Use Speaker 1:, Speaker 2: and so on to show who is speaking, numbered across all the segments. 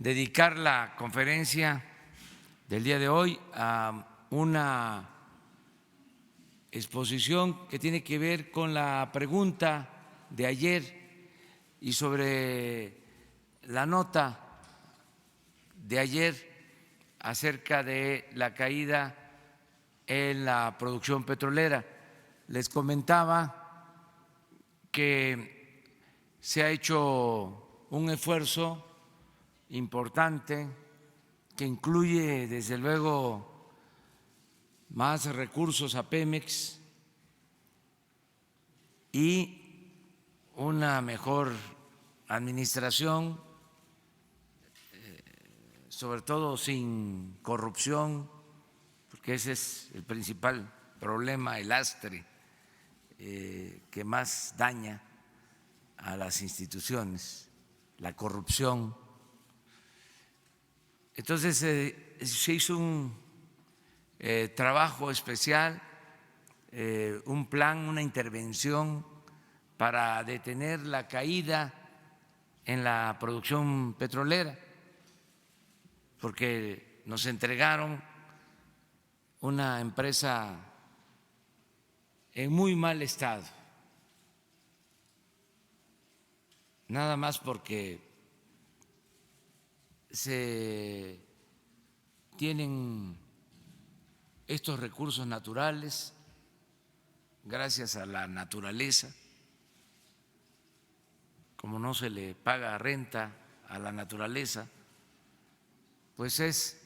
Speaker 1: dedicar la conferencia del día de hoy a una exposición que tiene que ver con la pregunta de ayer y sobre la nota de ayer acerca de la caída en la producción petrolera. Les comentaba que se ha hecho un esfuerzo importante que incluye desde luego más recursos a Pemex y una mejor administración, sobre todo sin corrupción, porque ese es el principal problema, el lastre que más daña a las instituciones, la corrupción. Entonces se hizo un trabajo especial, un plan, una intervención para detener la caída en la producción petrolera, porque nos entregaron una empresa en muy mal estado, nada más porque se tienen estos recursos naturales gracias a la naturaleza. Como no se le paga renta a la naturaleza, pues es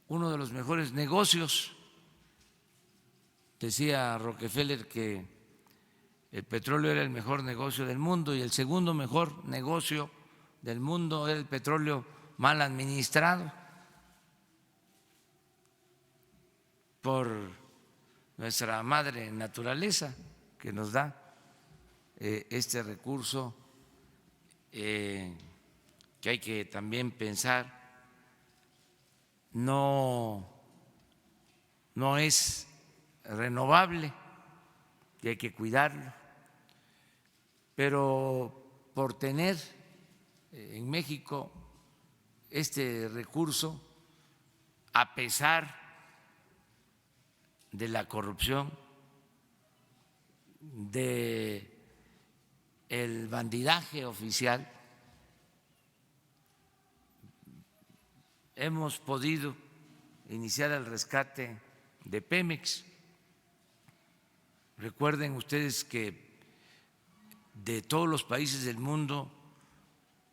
Speaker 1: uno de los mejores negocios. Decía Rockefeller que el petróleo era el mejor negocio del mundo y el segundo mejor negocio del mundo era el petróleo mal administrado por nuestra madre naturaleza que nos da este recurso que hay que también pensar no es renovable y hay que cuidarlo, pero por tener en México este recurso, a pesar de la corrupción, de el bandidaje oficial, hemos podido iniciar el rescate de Pemex. Recuerden ustedes que de todos los países del mundo,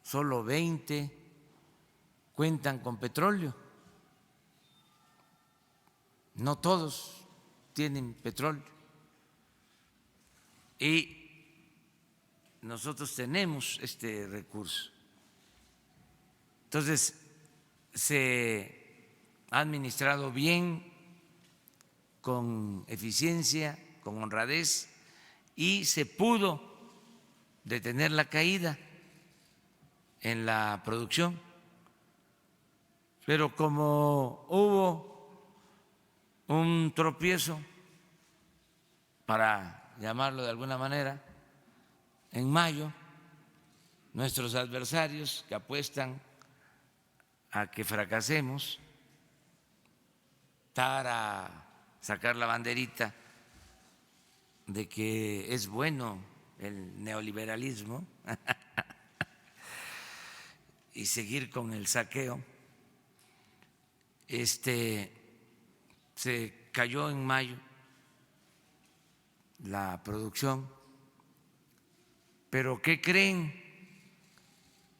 Speaker 1: solo 20 cuentan con petróleo. No todos tienen petróleo. Y nosotros tenemos este recurso. Entonces, se ha administrado bien, con eficiencia, con honradez, y se pudo detener la caída en la producción. Pero como hubo un tropiezo, para llamarlo de alguna manera, en mayo, nuestros adversarios que apuestan a que fracasemos para sacar la banderita de que es bueno el neoliberalismo y seguir con el saqueo, se cayó en mayo la producción, pero ¿qué creen?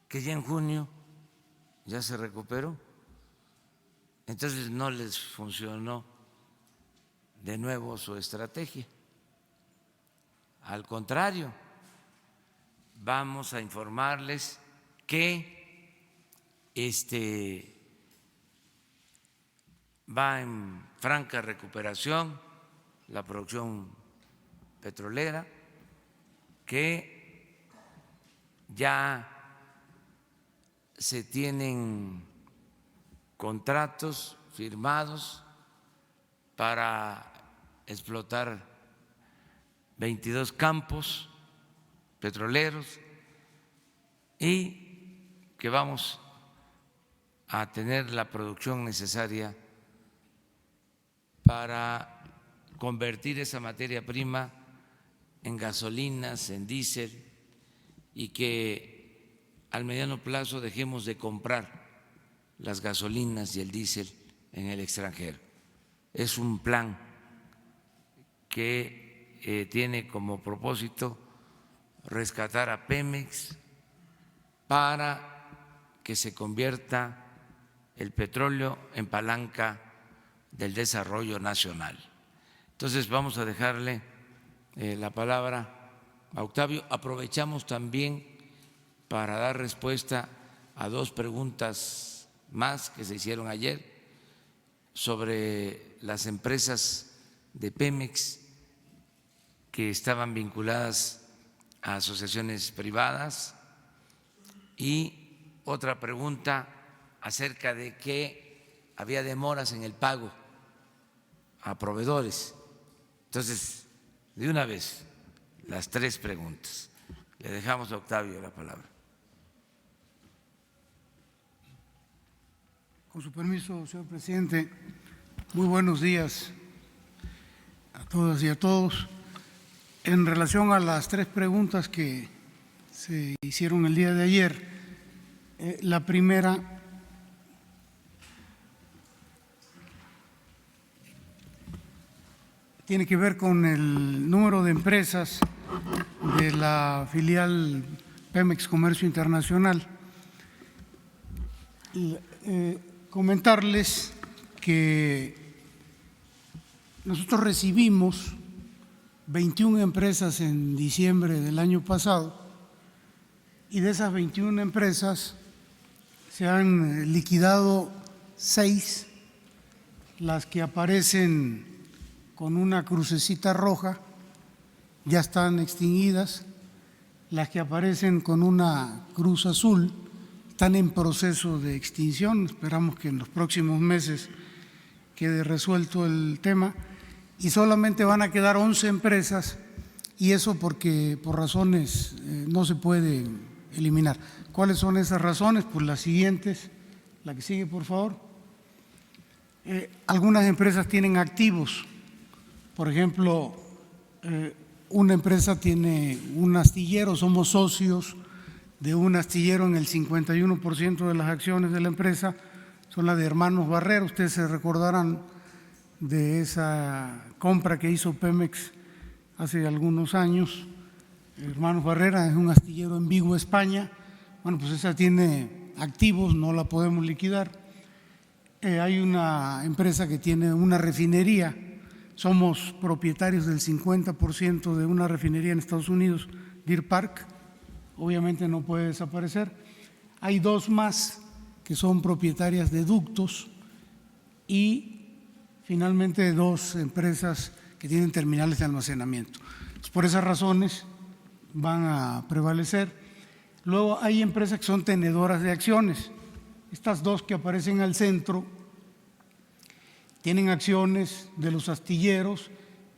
Speaker 1: Que ya en junio ya se recuperó. Entonces no les funcionó de nuevo su estrategia. Al contrario, vamos a informarles que va en franca recuperación la producción petrolera, que ya se tienen contratos firmados para explotar 22 campos petroleros y que vamos a tener la producción necesaria para convertir esa materia prima en gasolinas, en diésel, y que al mediano plazo dejemos de comprar las gasolinas y el diésel en el extranjero. Es un plan que tiene como propósito rescatar a Pemex para que se convierta el petróleo en palanca del desarrollo nacional. Entonces vamos a dejarle la palabra a Octavio. Aprovechamos también para dar respuesta a dos preguntas más que se hicieron ayer sobre las empresas de Pemex que estaban vinculadas a asociaciones privadas y otra pregunta acerca de que había demoras en el pago a proveedores. Entonces, de una vez, las tres preguntas. Le dejamos a Octavio la palabra.
Speaker 2: Con su permiso, señor presidente, muy buenos días a todas y a todos. En relación a las tres preguntas que se hicieron el día de ayer, la primera tiene que ver con el número de empresas de la filial Pemex Comercio Internacional. Comentarles que nosotros recibimos 21 empresas en diciembre del año pasado y de esas 21 empresas se han liquidado 6, las que aparecen con una crucecita roja ya están extinguidas, las que aparecen con una cruz azul están en proceso de extinción. Esperamos que en los próximos meses quede resuelto el tema y solamente van a quedar 11 empresas, y eso porque por razones no se puede eliminar. ¿Cuáles son esas razones? Pues las siguientes. La que sigue, por favor. Algunas empresas tienen activos. Por ejemplo, una empresa tiene un astillero, somos socios de un astillero en el 51% de las acciones de la empresa, son las de Hermanos Barrera. Ustedes se recordarán de esa compra que hizo Pemex hace algunos años. Hermanos Barrera es un astillero en Vigo, España. Bueno, pues esa tiene activos, no la podemos liquidar. Hay una empresa que tiene una refinería. Somos propietarios del 50% de una refinería en Estados Unidos, Deer Park, obviamente no puede desaparecer. Hay dos más que son propietarias de ductos y finalmente dos empresas que tienen terminales de almacenamiento. Entonces, por esas razones van a prevalecer. Luego hay empresas que son tenedoras de acciones. Estas dos que aparecen al centro tienen acciones de los astilleros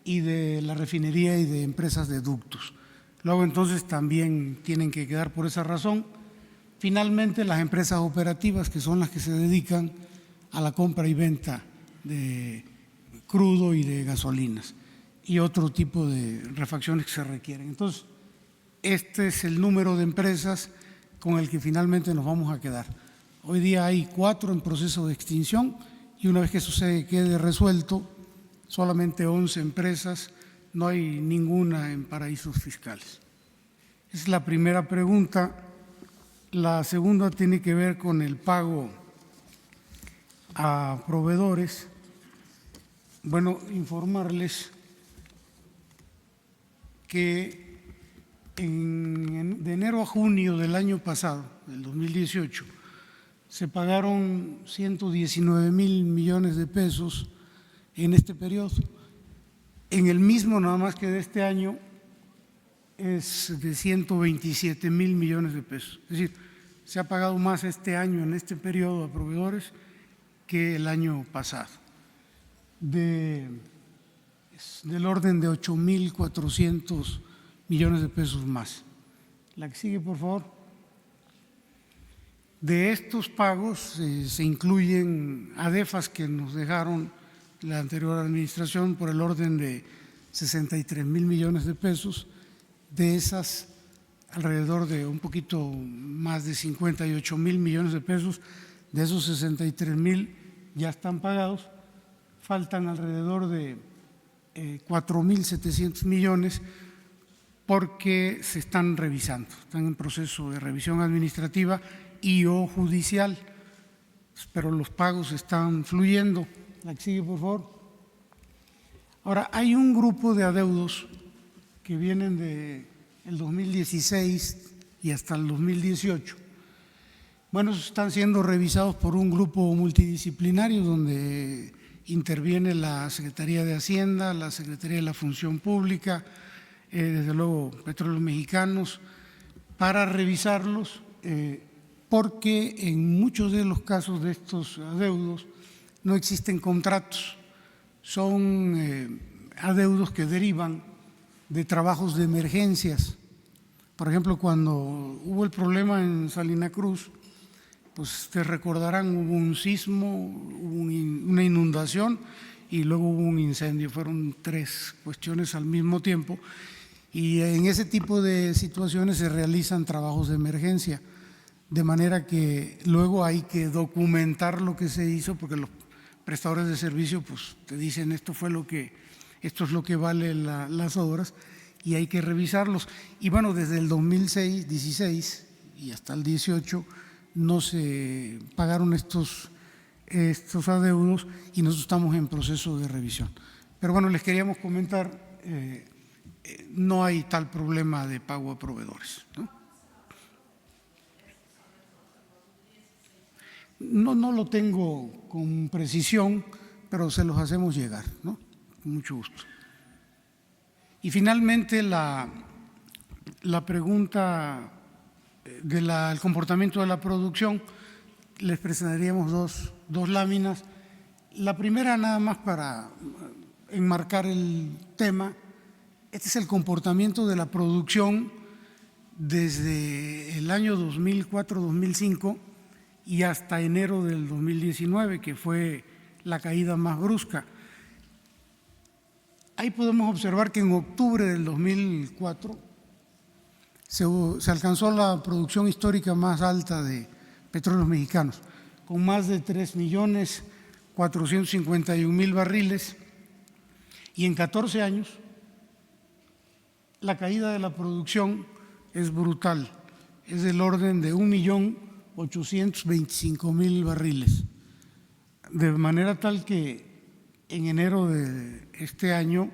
Speaker 2: y de la refinería y de empresas de ductos. Luego entonces también tienen que quedar por esa razón. Finalmente las empresas operativas, que son las que se dedican a la compra y venta de crudo y de gasolinas y otro tipo de refacciones que se requieren. Entonces, este es el número de empresas con el que finalmente nos vamos a quedar. Hoy día hay 4 en proceso de extinción y una vez que eso se quede resuelto, solamente 11 empresas, no hay ninguna en paraísos fiscales. Esa es la primera pregunta. La segunda tiene que ver con el pago a proveedores. Bueno, informarles que de enero a junio del año pasado, del 2018, se pagaron 119,000 millones de pesos en este periodo. En el mismo, nada más que de este año, es de 127,000 millones de pesos. Es decir, se ha pagado más este año en este periodo a proveedores que el año pasado, del orden de 8,400 millones de pesos más. La que sigue, por favor. De estos pagos se incluyen ADEFAS que nos dejaron la anterior administración por el orden de 63,000 millones de pesos. De esas, alrededor de un poquito más de 58,000 millones de pesos, de esos 63,000 ya están pagados. Faltan alrededor de 4,700 millones porque se están revisando, están en proceso de revisión administrativa y o judicial, pero los pagos están fluyendo. La que sigue, por favor. Ahora, hay un grupo de adeudos que vienen del 2016 y hasta el 2018. Bueno, están siendo revisados por un grupo multidisciplinario donde interviene la Secretaría de Hacienda, la Secretaría de la Función Pública, desde luego Petróleos Mexicanos, para revisarlos, porque en muchos de los casos de estos adeudos no existen contratos, son adeudos que derivan de trabajos de emergencias. Por ejemplo, cuando hubo el problema en Salina Cruz, pues ustedes recordarán, hubo un sismo, hubo una inundación y luego hubo un incendio. Fueron 3 cuestiones al mismo tiempo y en ese tipo de situaciones se realizan trabajos de emergencia, de manera que luego hay que documentar lo que se hizo, porque los prestadores de servicio pues te dicen esto es lo que vale las obras, y hay que revisarlos. Y bueno, desde el 2016 y hasta el 18 no se pagaron estos adeudos y nosotros estamos en proceso de revisión. Pero bueno, les queríamos comentar, no hay tal problema de pago a proveedores, No lo tengo con precisión, pero se los hacemos llegar, ¿no? Con mucho gusto. Y finalmente la pregunta del comportamiento de la producción, les presentaríamos dos láminas. La primera, nada más para enmarcar el tema, este es el comportamiento de la producción desde el año 2004-2005 y hasta enero del 2019, que fue la caída más brusca. Ahí podemos observar que en octubre del 2004 se alcanzó la producción histórica más alta de Petróleos Mexicanos, con más de 3,451,000 barriles, y en 14 años la caída de la producción es brutal, es del orden de 1,825,000 barriles, de manera tal que en enero de este año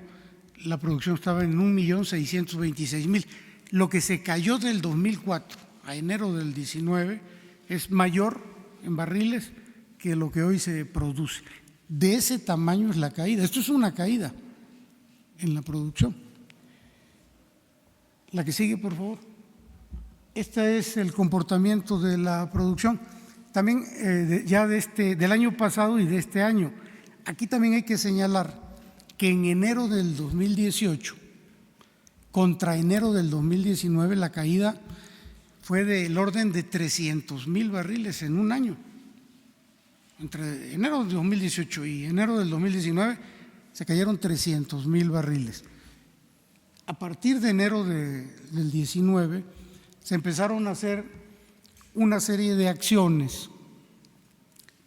Speaker 2: la producción estaba en 1,626,000. Lo que se cayó del 2004 a enero del 19 es mayor en barriles que lo que hoy se produce. De ese tamaño es la caída. Esto es una caída en la producción. La que sigue, por favor. Este es el comportamiento de la producción. También ya del año pasado y de este año. Aquí también hay que señalar que en enero del 2018 contra enero del 2019 la caída fue del orden de 300,000 barriles en un año. Entre enero del 2018 y enero del 2019 se cayeron 300,000 barriles. A partir de enero del 19 se empezaron a hacer una serie de acciones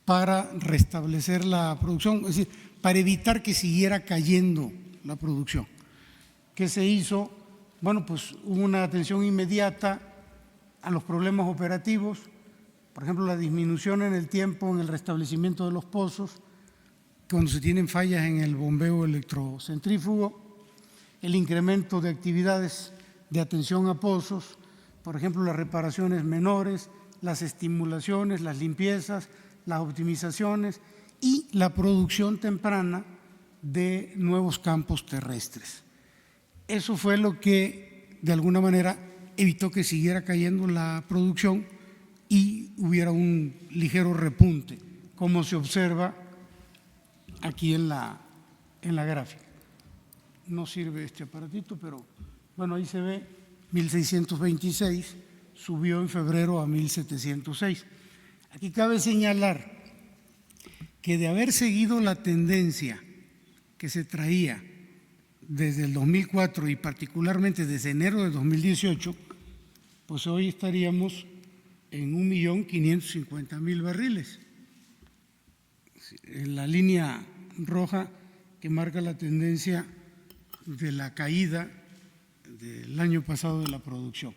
Speaker 2: para restablecer la producción, es decir, para evitar que siguiera cayendo la producción. ¿Qué se hizo? Bueno, pues hubo una atención inmediata a los problemas operativos, por ejemplo, la disminución en el tiempo en el restablecimiento de los pozos, cuando se tienen fallas en el bombeo electrocentrífugo, el incremento de actividades de atención a pozos, por ejemplo, las reparaciones menores, las estimulaciones, las limpiezas, las optimizaciones y la producción temprana de nuevos campos terrestres. Eso fue lo que, de alguna manera, evitó que siguiera cayendo la producción y hubiera un ligero repunte, como se observa aquí en la gráfica. No sirve este aparatito, pero bueno, ahí se ve 1,626, subió en febrero a 1,706. Aquí cabe señalar que de haber seguido la tendencia que se traía desde el 2004 y particularmente desde enero de 2018, pues hoy estaríamos en 1.550.000 barriles. En la línea roja que marca la tendencia de la caída del año pasado de la producción.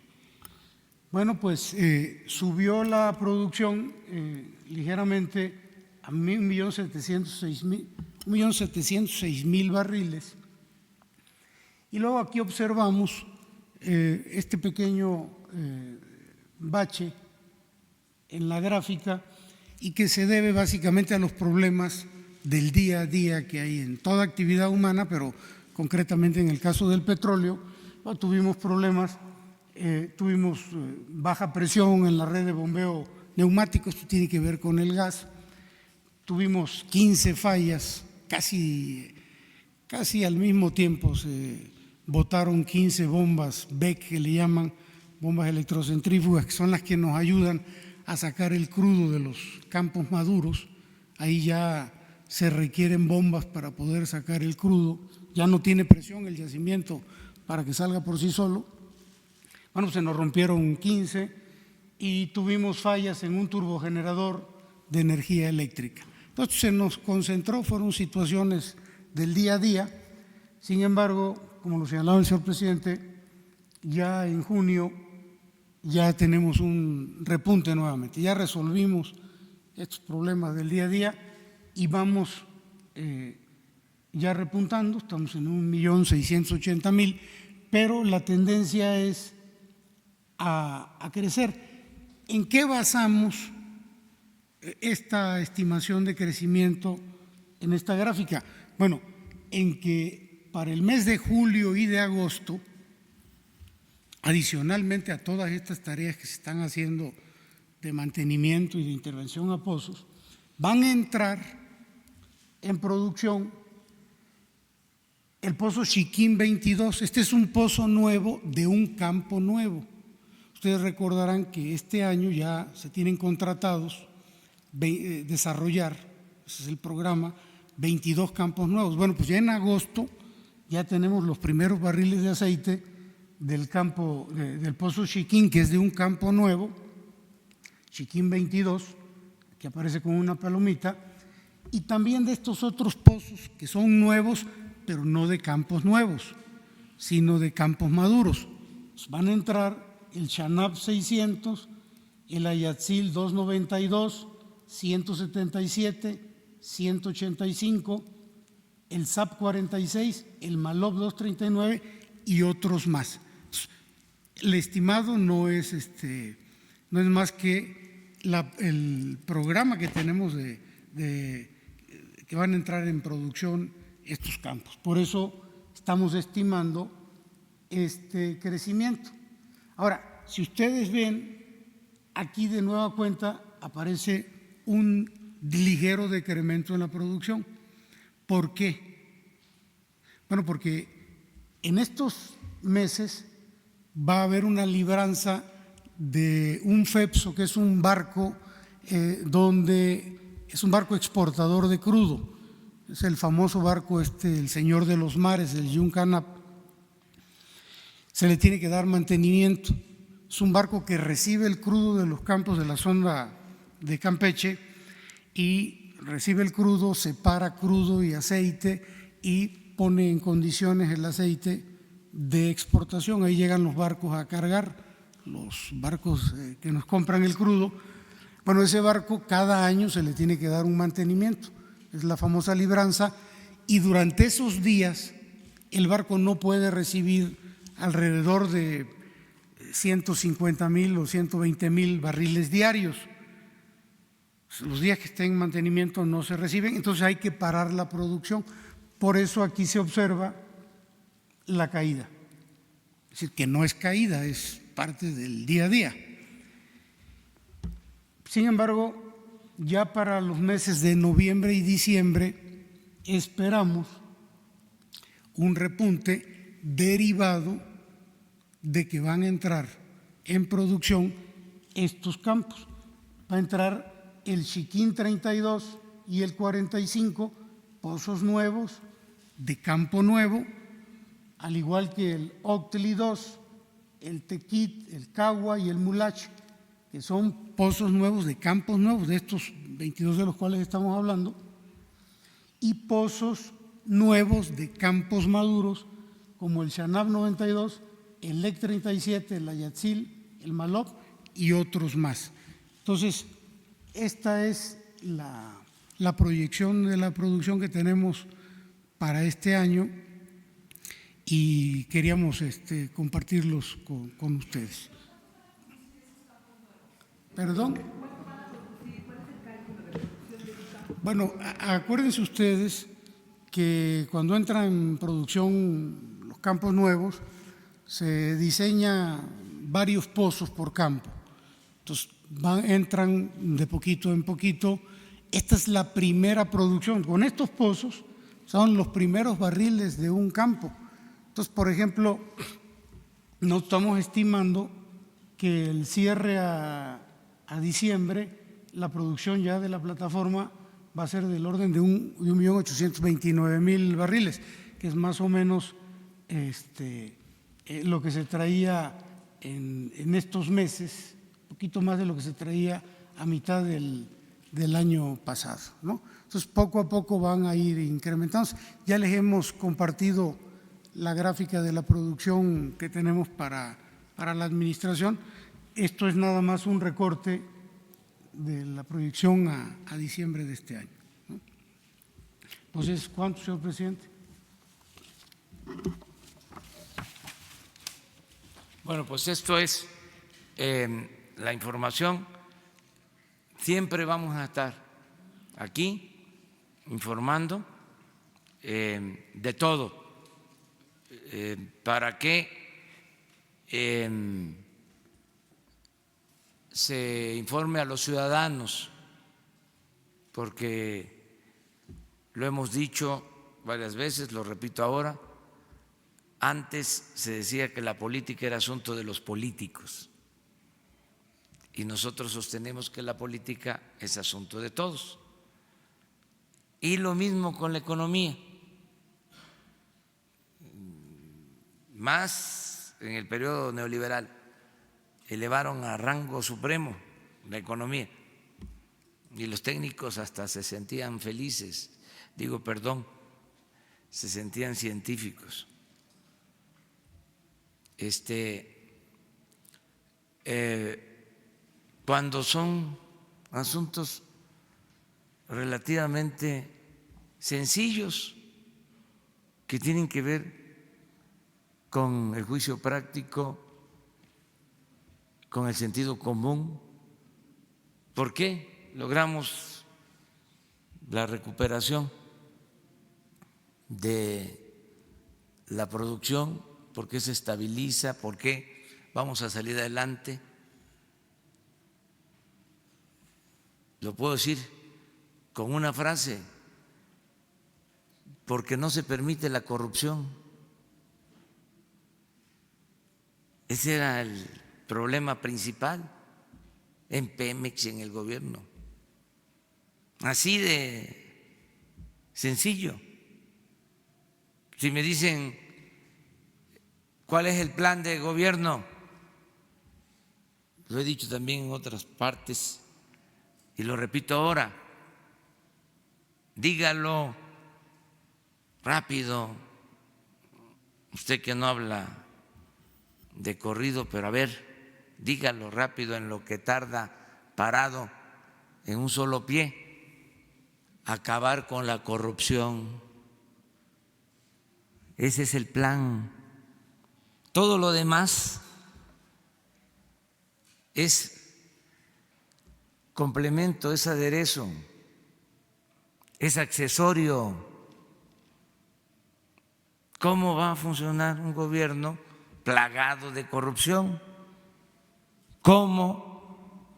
Speaker 2: Bueno, pues subió la producción ligeramente a 1.706.000 barriles. Y luego aquí observamos este pequeño bache en la gráfica y que se debe básicamente a los problemas del día a día que hay en toda actividad humana, pero concretamente en el caso del petróleo, tuvimos problemas, tuvimos baja presión en la red de bombeo neumático, esto tiene que ver con el gas, tuvimos 15 fallas, casi al mismo tiempo se botaron 15 bombas BEC, que le llaman bombas electrocentrífugas, que son las que nos ayudan a sacar el crudo de los campos maduros. Ahí ya se requieren bombas para poder sacar el crudo, ya no tiene presión el yacimiento para que salga por sí solo. Bueno, se nos rompieron 15 y tuvimos fallas en un turbogenerador de energía eléctrica. Entonces se nos concentró, fueron situaciones del día a día. Sin embargo, como lo señalaba el señor presidente, ya en junio ya tenemos un repunte nuevamente, ya resolvimos estos problemas del día a día y vamos ya repuntando, estamos en 1.680.000, pero la tendencia es a crecer. ¿En qué basamos esta estimación de crecimiento en esta gráfica? Bueno, en que para el mes de julio y de agosto, adicionalmente a todas estas tareas que se están haciendo de mantenimiento y de intervención a pozos, van a entrar en producción el pozo Chiquín 22. Este es un pozo nuevo de un campo nuevo. Ustedes recordarán que este año ya se tienen contratados desarrollar, ese es el programa, 22 campos nuevos. Bueno, pues ya en agosto ya tenemos los primeros barriles de aceite del campo, del pozo Chiquín, que es de un campo nuevo, Chiquín 22, que aparece con una palomita, y también de estos otros pozos que son nuevos, pero no de campos nuevos, sino de campos maduros. Van a entrar el Chanab 600, el Ayatzil 292, 177, 185, el SAP 46, el Malop 239 y otros más. El estimado no es más que el programa que tenemos que van a entrar en producción estos campos. Por eso estamos estimando este crecimiento. Ahora, si ustedes ven, aquí de nueva cuenta aparece un ligero decremento en la producción. ¿Por qué? Bueno, porque en estos meses va a haber una libranza de un FEPSO, que es un barco es un barco exportador de crudo. Es el famoso barco el Señor de los Mares, el Yuncanap. Se le tiene que dar mantenimiento. Es un barco que recibe el crudo de los campos de la zona de Campeche y recibe el crudo, separa crudo y aceite y pone en condiciones el aceite de exportación. Ahí llegan los barcos a cargar, los barcos que nos compran el crudo. Bueno, ese barco cada año se le tiene que dar un mantenimiento, es la famosa libranza, y durante esos días el barco no puede recibir alrededor de 150.000 o 120.000 barriles diarios. Los días que esté en mantenimiento no se reciben, entonces hay que parar la producción. Por eso aquí se observa la caída. Es decir, que no es caída, es parte del día a día. Sin embargo, ya para los meses de noviembre y diciembre esperamos un repunte derivado de que van a entrar en producción estos campos. Va a entrar el Chiquín 32 y el 45, pozos nuevos de Campo Nuevo, al igual que el Octli 2, el Tequit, el Cagua y el Mulach, que son pozos nuevos de campos nuevos, de estos 22 de los cuales estamos hablando, y pozos nuevos de campos maduros, como el Xanab 92, el LEC 37, el Ayatzil, el Malop y otros más. Entonces, esta es la proyección de la producción que tenemos para este año y queríamos compartirlos con ustedes. ¿Perdón? Bueno, acuérdense ustedes que cuando entran en producción los campos nuevos, se diseña varios pozos por campo. Entonces, entran de poquito en poquito. Esta es la primera producción. Con estos pozos son los primeros barriles de un campo. Entonces, por ejemplo, no estamos estimando que el cierre a diciembre, la producción ya de la plataforma va a ser del orden de 1.829.000 barriles, que es más o menos lo que se traía en estos meses, un poquito más de lo que se traía a mitad del año pasado, ¿no? Entonces, poco a poco van a ir incrementándose. Ya les hemos compartido la gráfica de la producción que tenemos para la administración. Esto es nada más un recorte de la proyección a diciembre de este año, ¿no? Entonces, ¿cuánto, señor presidente?
Speaker 1: Bueno, pues esto es la información. Siempre vamos a estar aquí informando de todo para que se informe a los ciudadanos, porque lo hemos dicho varias veces, lo repito ahora, antes se decía que la política era asunto de los políticos y nosotros sostenemos que la política es asunto de todos. Y lo mismo con la economía, más en el periodo neoliberal. Elevaron a rango supremo la economía y los técnicos hasta se sentían felices, se sentían científicos. Cuando son asuntos relativamente sencillos que tienen que ver con el juicio práctico, con el sentido común. ¿Por qué logramos la recuperación de la producción? ¿Por qué se estabiliza? ¿Por qué vamos a salir adelante? Lo puedo decir con una frase: porque no se permite la corrupción. Ese era el problema principal en Pemex y en el gobierno. Así de sencillo. Si me dicen cuál es el plan de gobierno, lo he dicho también en otras partes y lo repito ahora, dígalo rápido, usted que no habla de corrido, pero a ver, dígalo rápido en lo que tarda parado en un solo pie: acabar con la corrupción. Ese es el plan. Todo lo demás es complemento, es aderezo, es accesorio. ¿Cómo va a funcionar un gobierno plagado de corrupción? ¿Cómo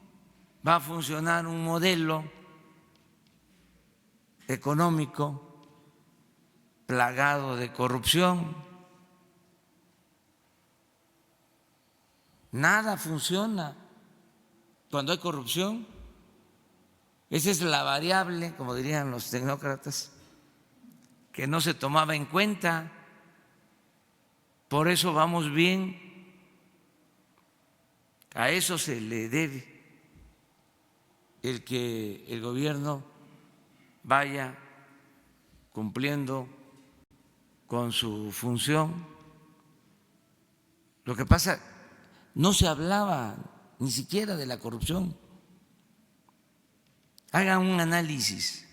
Speaker 1: va a funcionar un modelo económico plagado de corrupción? Nada funciona cuando hay corrupción. Esa es la variable, como dirían los tecnócratas, que no se tomaba en cuenta. Por eso vamos bien. A eso se le debe el que el gobierno vaya cumpliendo con su función. Lo que pasa, no se hablaba ni siquiera de la corrupción. Hagan un análisis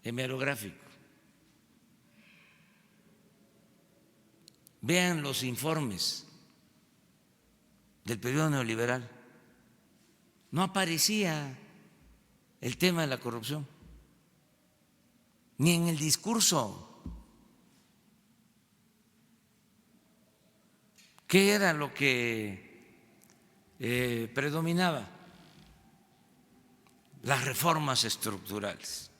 Speaker 1: hemerográfico. Vean los informes del periodo neoliberal. No aparecía el tema de la corrupción, ni en el discurso. ¿Qué era lo que predominaba? Las reformas estructurales.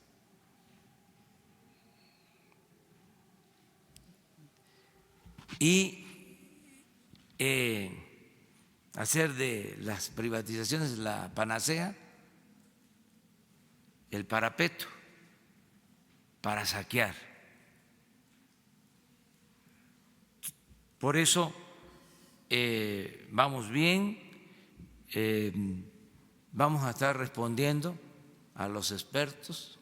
Speaker 1: Y hacer de las privatizaciones la panacea, el parapeto para saquear. Por eso vamos bien, vamos a estar respondiendo a los expertos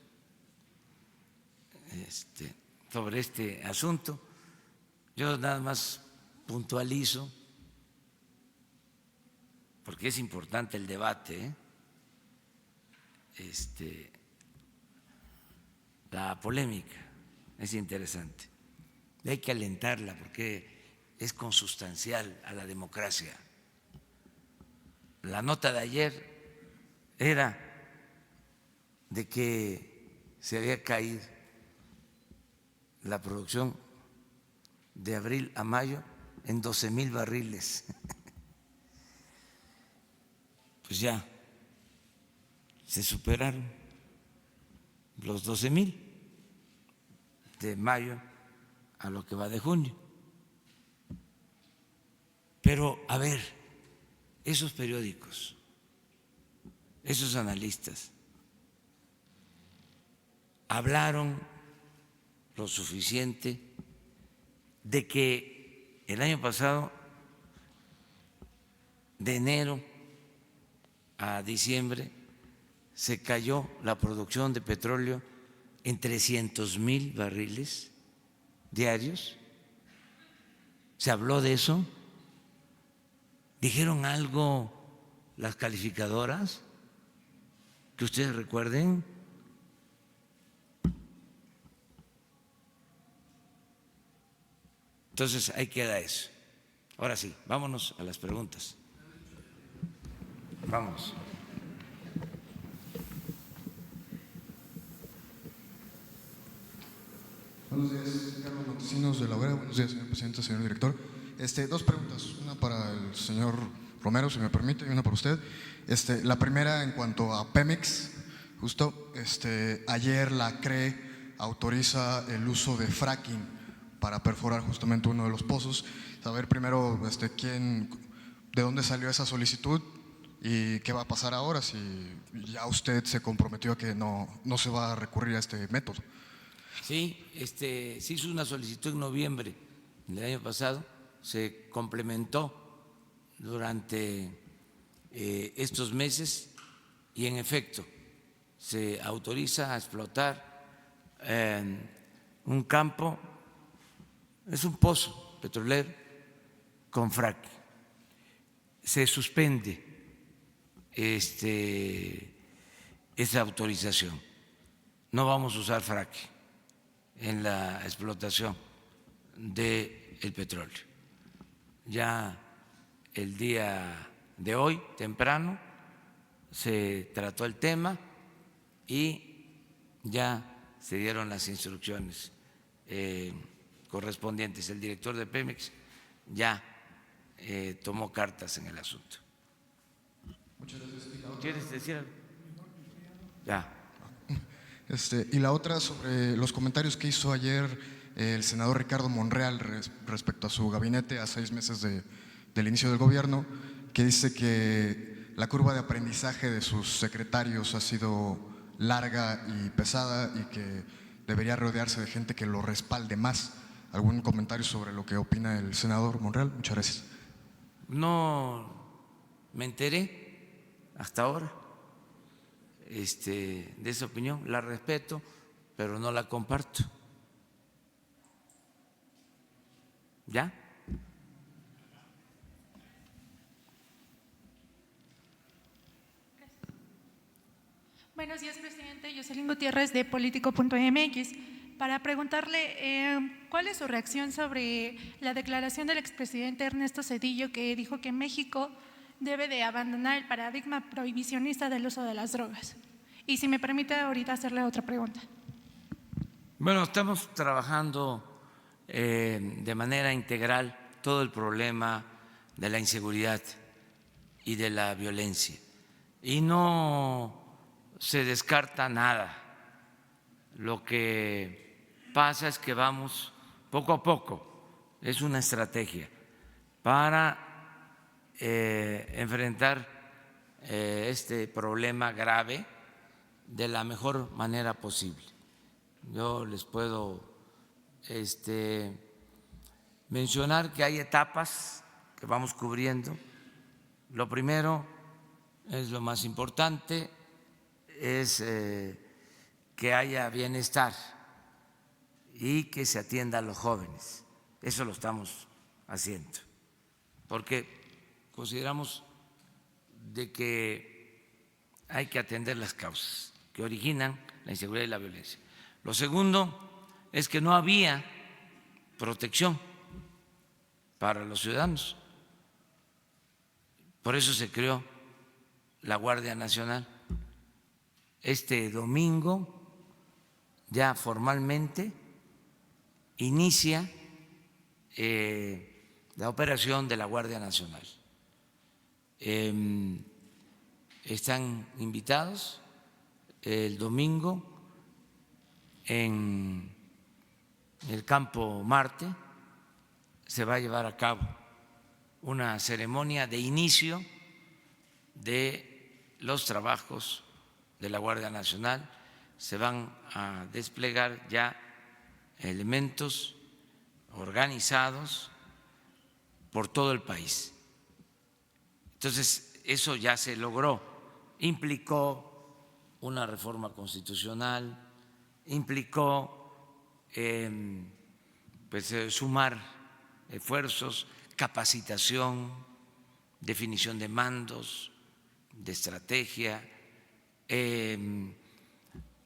Speaker 1: sobre este asunto. Yo nada más puntualizo, porque es importante el debate, la polémica es interesante. Hay que alentarla porque es consustancial a la democracia. La nota de ayer era de que se había caído la producción de abril a mayo en 12,000 barriles. Pues ya se superaron los 12,000 de mayo a lo que va de junio. Pero, a ver, esos periódicos, esos analistas, hablaron lo suficiente de que el año pasado, de enero a diciembre, se cayó la producción de petróleo en 300,000 barriles diarios. ¿Se habló de eso? ¿Dijeron algo las calificadoras que ustedes recuerden? Entonces ahí queda eso. Ahora sí, vámonos a las preguntas. Vamos.
Speaker 3: Buenos días, Carlos Montesinos de La Hoguera. Buenos días, señor presidente, señor director. Dos preguntas, una para el señor Romero, si me permite, y una para usted. La primera en cuanto a Pemex, justo, ayer la CRE autoriza el uso de fracking para perforar justamente uno de los pozos. Saber primero, de dónde salió esa solicitud y qué va a pasar ahora, si ya usted se comprometió a que no se va a recurrir a este método.
Speaker 1: Sí, se hizo una solicitud en noviembre del año pasado, se complementó durante estos meses y en efecto se autoriza a explotar un campo, es un pozo petrolero con fracking. Se suspende esa autorización. No vamos a usar fracking en la explotación del petróleo. Ya el día de hoy, temprano, se trató el tema y ya se dieron las instrucciones correspondientes. El director de Pemex ya tomó cartas en el asunto.
Speaker 3: Muchas gracias.
Speaker 1: ¿Quieres decir algo? Ya.
Speaker 3: Y la otra sobre los comentarios que hizo ayer el senador Ricardo Monreal respecto a su gabinete a 6 meses del inicio del gobierno, que dice que la curva de aprendizaje de sus secretarios ha sido larga y pesada y que debería rodearse de gente que lo respalde más. ¿Algún comentario sobre lo que opina el senador Monreal? Muchas gracias.
Speaker 1: No me enteré hasta ahora de esa opinión, la respeto, pero no la comparto. ¿Ya?
Speaker 4: Buenos días, presidente. Jocelyn Gutiérrez, de Político.mx. Para preguntarle cuál es su reacción sobre la declaración del expresidente Ernesto Zedillo, que dijo que México debe de abandonar el paradigma prohibicionista del uso de las drogas. Y si me permite ahorita hacerle otra pregunta.
Speaker 1: Bueno, estamos trabajando de manera integral todo el problema de la inseguridad y de la violencia. Y no se descarta nada. Lo que pasa es que vamos poco a poco, es una estrategia para enfrentar este problema grave de la mejor manera posible. Yo les puedo mencionar que hay etapas que vamos cubriendo. Lo primero es lo más importante, es que haya bienestar y que se atienda a los jóvenes. Eso lo estamos haciendo, porque consideramos de que hay que atender las causas que originan la inseguridad y la violencia. Lo segundo es que no había protección para los ciudadanos. Por eso se creó la Guardia Nacional. Este domingo ya formalmente inicia la operación de la Guardia Nacional. Están invitados el domingo en el Campo Marte. Se va a llevar a cabo una ceremonia de inicio de los trabajos de la Guardia Nacional. Se van a desplegar ya elementos organizados por todo el país. Entonces, eso ya se logró. Implicó una reforma constitucional, implicó sumar esfuerzos, capacitación, definición de mandos, de estrategia,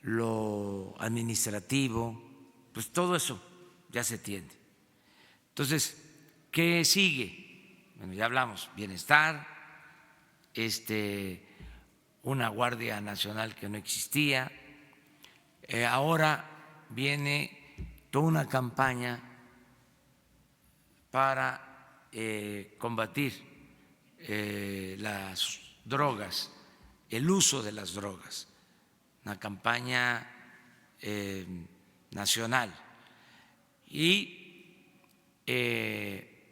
Speaker 1: lo administrativo, pues todo eso ya se tiene. Entonces, ¿qué sigue? Bueno, ya hablamos, bienestar, una Guardia Nacional que no existía. Ahora viene toda una campaña para combatir las drogas, el uso de las drogas, una campaña nacional. Y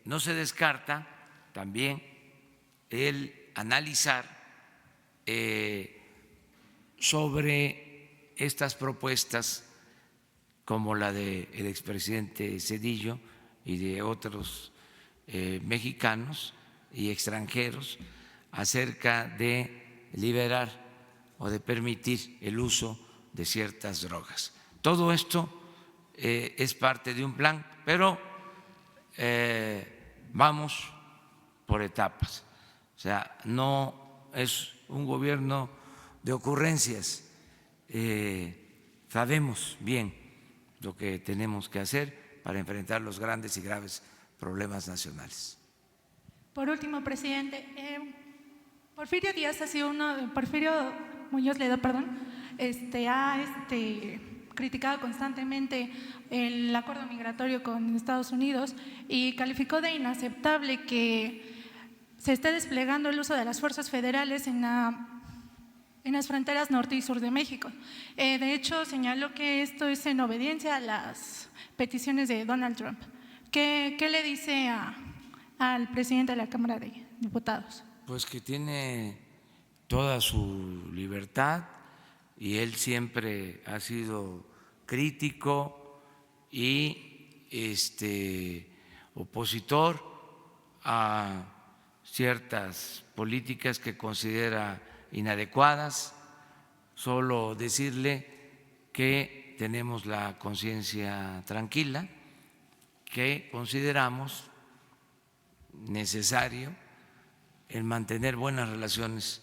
Speaker 1: no se descarta también el analizar sobre estas propuestas como la del expresidente Zedillo y de otros mexicanos y extranjeros acerca de liberar o de permitir el uso de ciertas drogas. Todo esto es parte de un plan, pero vamos por etapas. O sea, no es un gobierno de ocurrencias. Sabemos bien lo que tenemos que hacer para enfrentar los grandes y graves problemas nacionales.
Speaker 4: Por último, presidente, Porfirio Muñoz Ledo, ha criticado constantemente el acuerdo migratorio con Estados Unidos y calificó de inaceptable que se esté desplegando el uso de las fuerzas federales en las fronteras norte y sur de México. De hecho, señaló que esto es en obediencia a las peticiones de Donald Trump. ¿Qué le dice al presidente de la Cámara de Diputados?
Speaker 1: Pues que tiene toda su libertad y él siempre ha sido crítico y opositor a ciertas políticas que considera inadecuadas. Solo decirle que tenemos la conciencia tranquila, que consideramos necesario el mantener buenas relaciones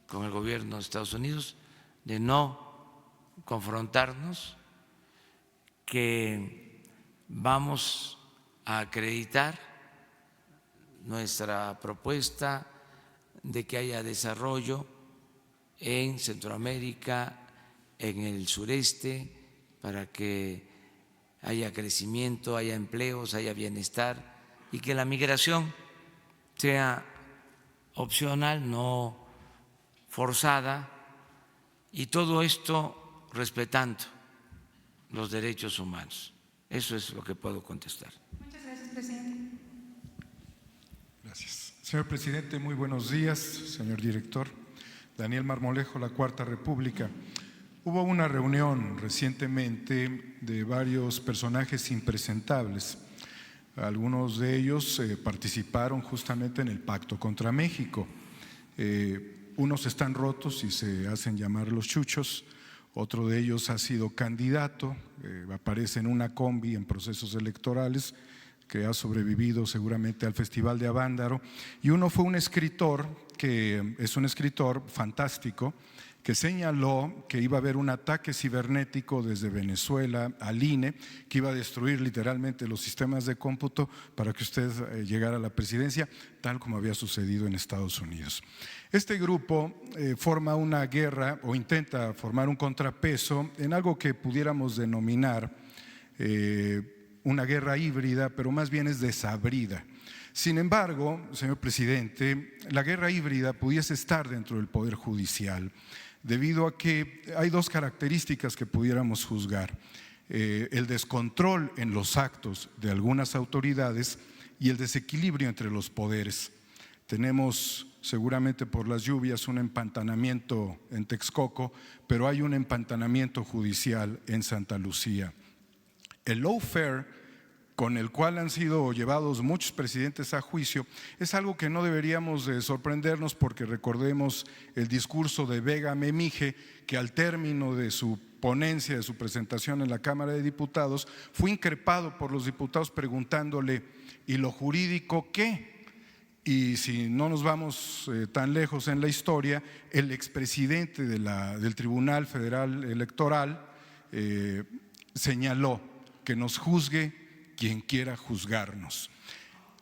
Speaker 1: con el gobierno de Estados Unidos, de no confrontarnos, que vamos a acreditar nuestra propuesta de que haya desarrollo en Centroamérica, en el sureste, para que haya crecimiento, haya empleos, haya bienestar y que la migración sea opcional, no forzada, y todo esto respetando los derechos humanos. Eso es lo que puedo contestar.
Speaker 4: Muchas gracias, presidente.
Speaker 5: Gracias. Señor presidente, muy buenos días. Señor director, Daniel Marmolejo, La Cuarta República. Hubo una reunión recientemente de varios personajes impresentables. Algunos de ellos participaron justamente en el Pacto contra México. Unos están rotos y se hacen llamar los chuchos. Otro de ellos ha sido candidato, aparece en una combi en procesos electorales, que ha sobrevivido seguramente al Festival de Avándaro. Y uno fue un escritor, que es un escritor fantástico, que señaló que iba a haber un ataque cibernético desde Venezuela al INE, que iba a destruir literalmente los sistemas de cómputo para que usted llegara a la presidencia, tal como había sucedido en Estados Unidos. Este grupo forma una guerra o intenta formar un contrapeso en algo que pudiéramos denominar una guerra híbrida, pero más bien es desabrida. Sin embargo, señor presidente, la guerra híbrida pudiese estar dentro del Poder Judicial, debido a que hay dos características que pudiéramos juzgar: el descontrol en los actos de algunas autoridades y el desequilibrio entre los poderes. Tenemos seguramente por las lluvias un empantanamiento en Texcoco, pero hay un empantanamiento judicial en Santa Lucía. El lawfare con el cual han sido llevados muchos presidentes a juicio es algo que no deberíamos de sorprendernos, porque recordemos el discurso de Vega Memije, que al término de su ponencia, de su presentación en la Cámara de Diputados, fue increpado por los diputados preguntándole: ¿y lo jurídico qué? Y si no nos vamos tan lejos en la historia, el expresidente del Tribunal Federal Electoral señaló que nos juzgue quien quiera juzgarnos.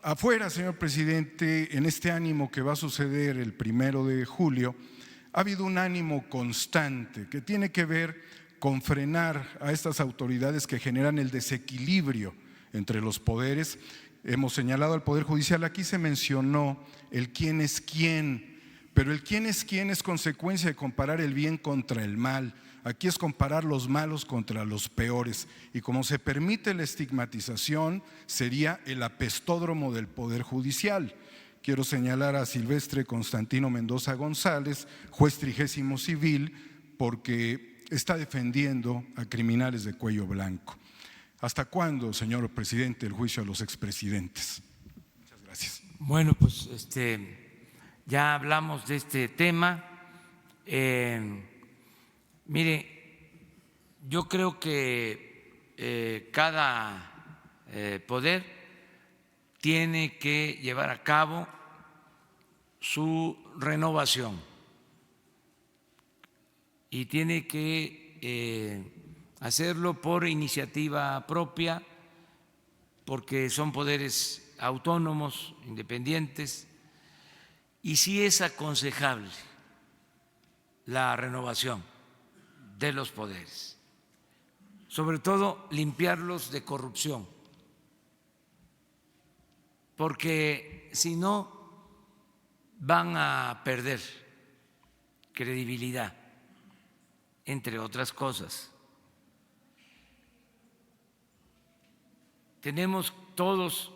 Speaker 5: Afuera, señor presidente, en este ánimo que va a suceder el 1 de julio, ha habido un ánimo constante que tiene que ver con frenar a estas autoridades que generan el desequilibrio entre los poderes. Hemos señalado al Poder Judicial, aquí se mencionó el quién es quién, pero el quién es quién es consecuencia de comparar el bien contra el mal. Aquí es comparar los malos contra los peores, y como se permite la estigmatización, sería el apestódromo del Poder Judicial. Quiero señalar a Silvestre Constantino Mendoza González, juez 30º civil, porque está defendiendo a criminales de cuello blanco. ¿Hasta cuándo, señor presidente, el juicio a los expresidentes? Muchas gracias.
Speaker 1: Bueno, pues ya hablamos de este tema. Mire, yo creo que cada poder tiene que llevar a cabo su renovación y tiene que hacerlo por iniciativa propia, porque son poderes autónomos, independientes, y sí es aconsejable la renovación de los poderes, sobre todo limpiarlos de corrupción, porque si no van a perder credibilidad, entre otras cosas. Tenemos todos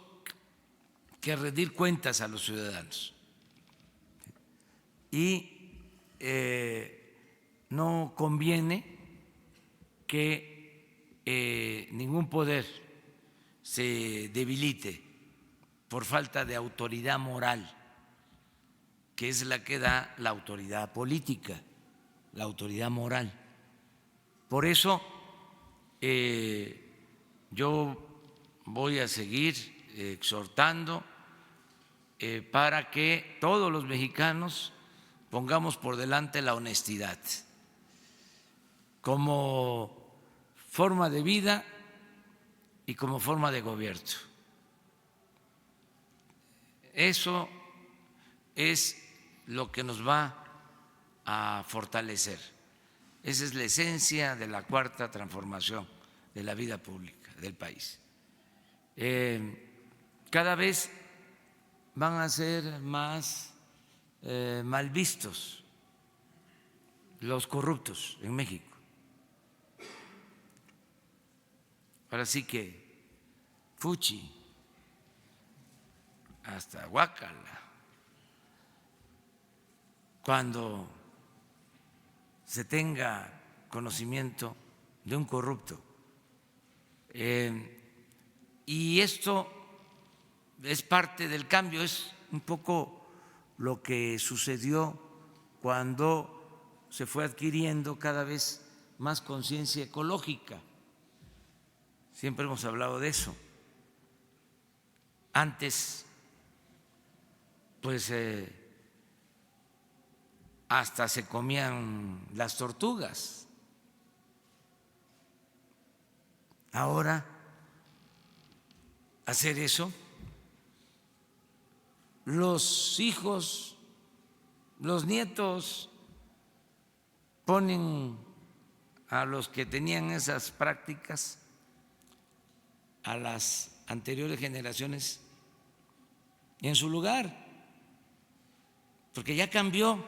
Speaker 1: que rendir cuentas a los ciudadanos y no conviene que ningún poder se debilite por falta de autoridad moral, que es la que da la autoridad política, la autoridad moral. Por eso yo voy a seguir exhortando para que todos los mexicanos pongamos por delante la honestidad como forma de vida y como forma de gobierno. Eso es lo que nos va a fortalecer. Esa es la esencia de la cuarta transformación de la vida pública del país. Cada vez van a ser más mal vistos los corruptos en México. Ahora sí que fuchi, hasta guácala, cuando se tenga conocimiento de un corrupto. Y esto es parte del cambio, es un poco lo que sucedió cuando se fue adquiriendo cada vez más conciencia ecológica. Siempre hemos hablado de eso. Antes, pues hasta se comían las tortugas. Ahora, hacer eso, los hijos, los nietos ponen a los que tenían esas prácticas, a las anteriores generaciones, en su lugar, porque ya cambió.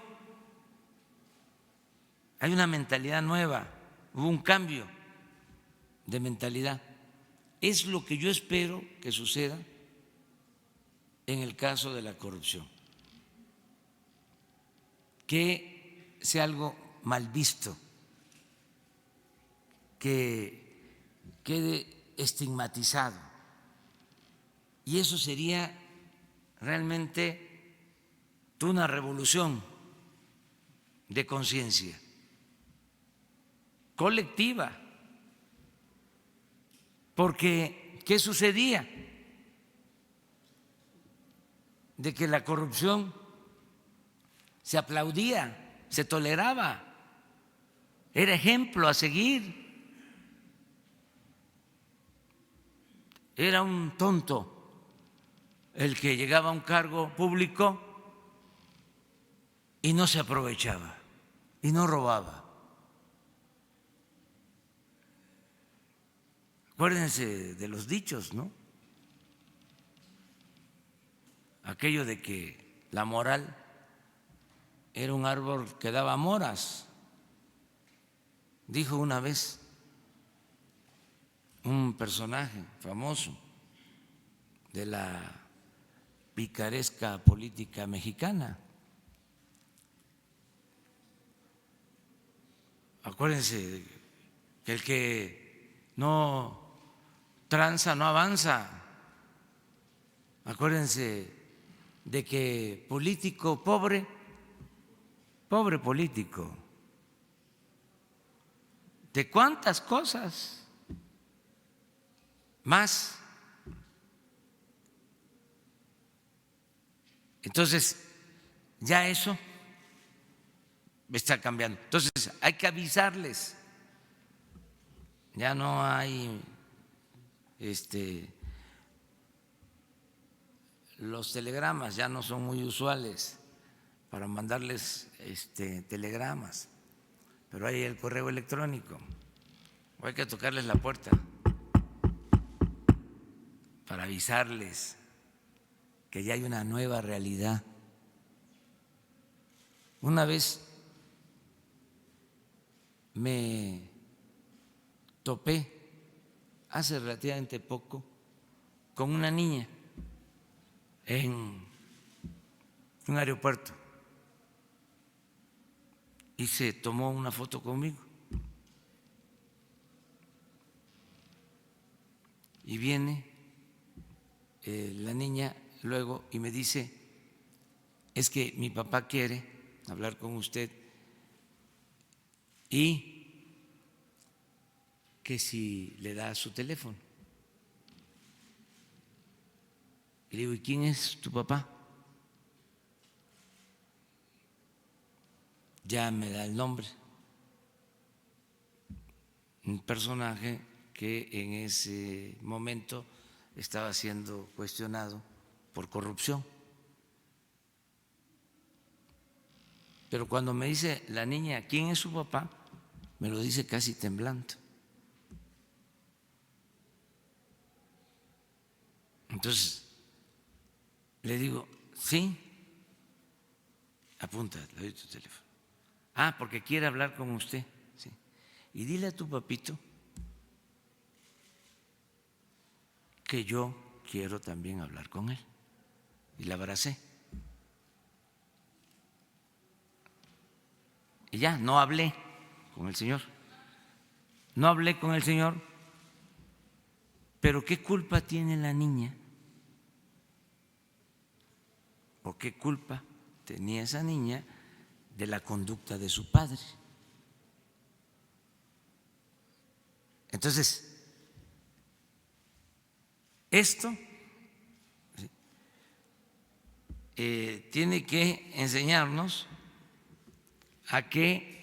Speaker 1: Hay una mentalidad nueva, hubo un cambio de mentalidad. Es lo que yo espero que suceda en el caso de la corrupción, que sea algo mal visto, que quede estigmatizado. Y eso sería realmente una revolución de conciencia colectiva. Porque, ¿qué sucedía? De que la corrupción se aplaudía, se toleraba, era ejemplo a seguir. Era un tonto el que llegaba a un cargo público y no se aprovechaba y no robaba. Acuérdense de los dichos, ¿no? Aquello de que la moral era un árbol que daba moras. Dijo una vez un personaje famoso de la picaresca política mexicana. Acuérdense que el que no tranza no avanza. Acuérdense de que político pobre, pobre político, de cuántas cosas más. Entonces, ya eso está cambiando. Entonces, hay que avisarles. Ya no hay los telegramas ya no son muy usuales para mandarles telegramas, pero hay el correo electrónico. O hay que tocarles la puerta para avisarles que ya hay una nueva realidad. Una vez me topé hace relativamente poco con una niña en un aeropuerto y se tomó una foto conmigo. Y viene la niña luego y me dice, es que mi papá quiere hablar con usted y que si le da su teléfono. Y le digo, ¿y quién es tu papá? Ya me da el nombre. Un personaje que en ese momento estaba siendo cuestionado por corrupción. Pero cuando me dice la niña quién es su papá, me lo dice casi temblando. Entonces le digo, sí, apunta, le doy tu teléfono. Ah, porque quiere hablar con usted. Sí. Y dile a tu papito que yo quiero también hablar con él. Y la abracé. Y ya, no hablé con el señor. No hablé con el señor, pero ¿qué culpa tiene la niña? ¿O qué culpa tenía esa niña de la conducta de su padre? Entonces, esto tiene que enseñarnos a que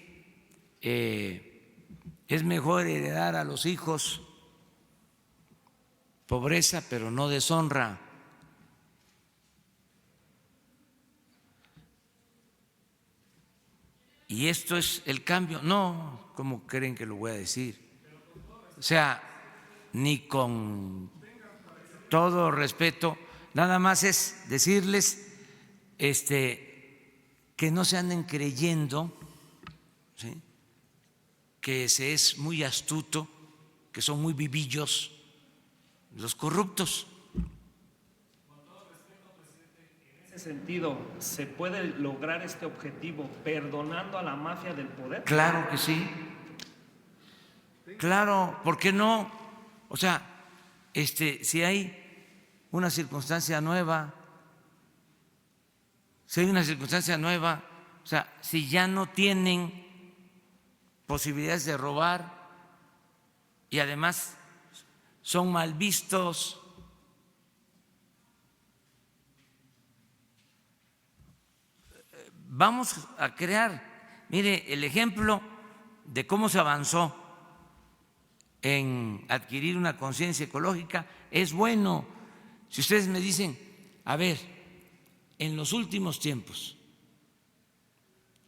Speaker 1: es mejor heredar a los hijos pobreza, pero no deshonra. Y esto es el cambio. No, ¿cómo creen que lo voy a decir? O sea, ni con todo respeto, nada más es decirles que no se anden creyendo, ¿sí?, que se es muy astuto, que son muy vivillos los corruptos.
Speaker 6: En ese sentido, ¿se puede lograr este objetivo perdonando a la mafia del poder?
Speaker 1: Claro que sí. Claro, ¿por qué no? O sea, si hay una circunstancia nueva, o sea, si ya no tienen posibilidades de robar y además son mal vistos, vamos a crear, mire, el ejemplo de cómo se avanzó en adquirir una conciencia ecológica es bueno. Si ustedes me dicen, a ver, en los últimos tiempos,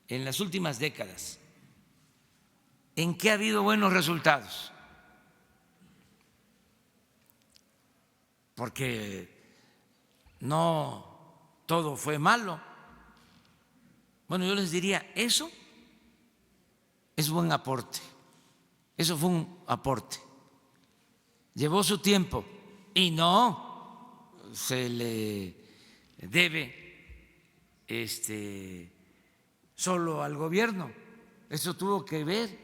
Speaker 1: en las últimas décadas, ¿en qué ha habido buenos resultados? Porque no todo fue malo. Bueno, yo les diría, eso es buen aporte. Eso fue un aporte. Llevó su tiempo y no se le debe solo al gobierno. Eso tuvo que ver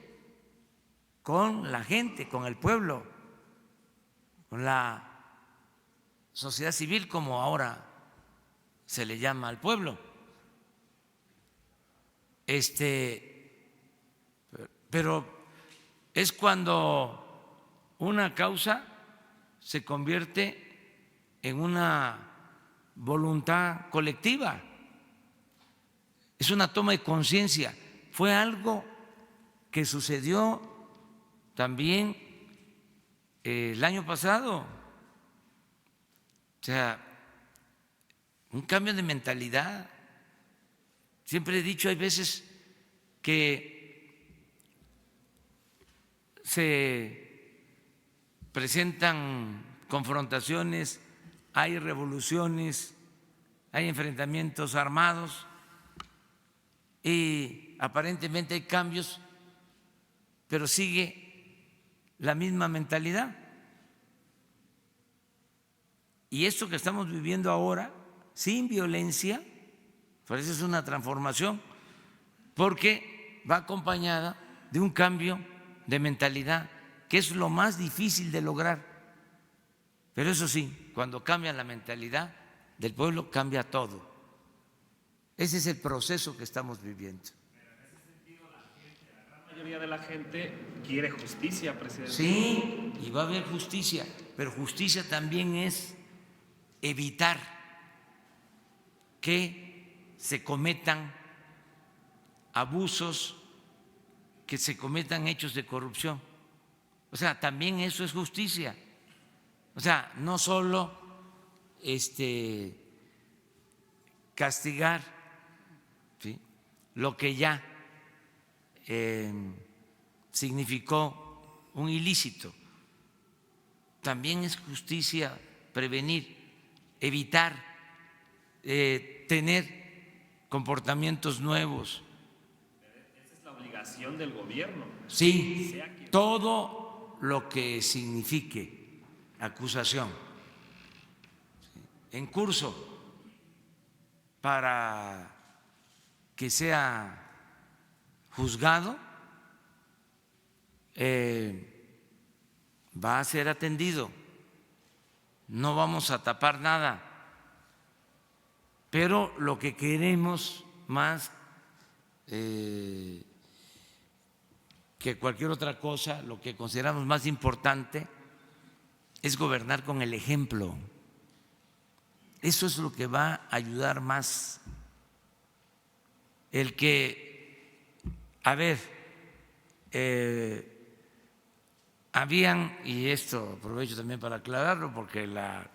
Speaker 1: con la gente, con el pueblo, con la sociedad civil, como ahora se le llama al pueblo. Pero es cuando una causa se convierte en una voluntad colectiva, es una toma de conciencia. Fue algo que sucedió también el año pasado, o sea, un cambio de mentalidad. Siempre he dicho, hay veces que se presentan confrontaciones, hay revoluciones, hay enfrentamientos armados y aparentemente hay cambios, pero sigue la misma mentalidad. Y esto que estamos viviendo ahora, sin violencia, por eso es una transformación, porque va acompañada de un cambio de mentalidad, que es lo más difícil de lograr. Pero eso sí, cuando cambia la mentalidad del pueblo, cambia todo. Ese es el proceso que estamos viviendo.
Speaker 6: La mayoría de la gente quiere justicia, presidente.
Speaker 1: Sí, y va a haber justicia, pero justicia también es evitar que se cometan abusos, que se cometan hechos de corrupción. O sea, también eso es justicia. O sea, no solo castigar, ¿sí?, lo que ya significó un ilícito. También es justicia prevenir, evitar tener comportamientos nuevos.
Speaker 6: Esa es la obligación del gobierno.
Speaker 1: Sí, todo lo que signifique acusación en curso para que sea juzgado va a ser atendido. No vamos a tapar nada, pero lo que queremos más que cualquier otra cosa, lo que consideramos más importante es gobernar con el ejemplo. Eso es lo que va a ayudar más. El que, a ver, habían, y esto aprovecho también para aclararlo, porque la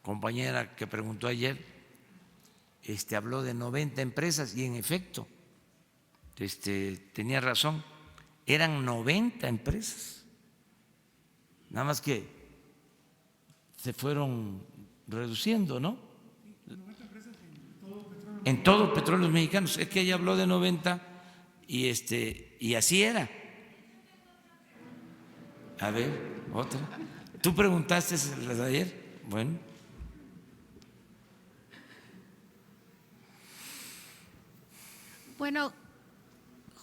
Speaker 1: compañera que preguntó ayer habló de 90 empresas y en efecto tenía razón, eran 90 empresas, nada más que se fueron reduciendo, ¿no? En todo Petróleos Mexicanos. Es que ella habló de 90 y así era. A ver, otra. ¿Tú preguntaste las de ayer? Bueno.
Speaker 7: Bueno,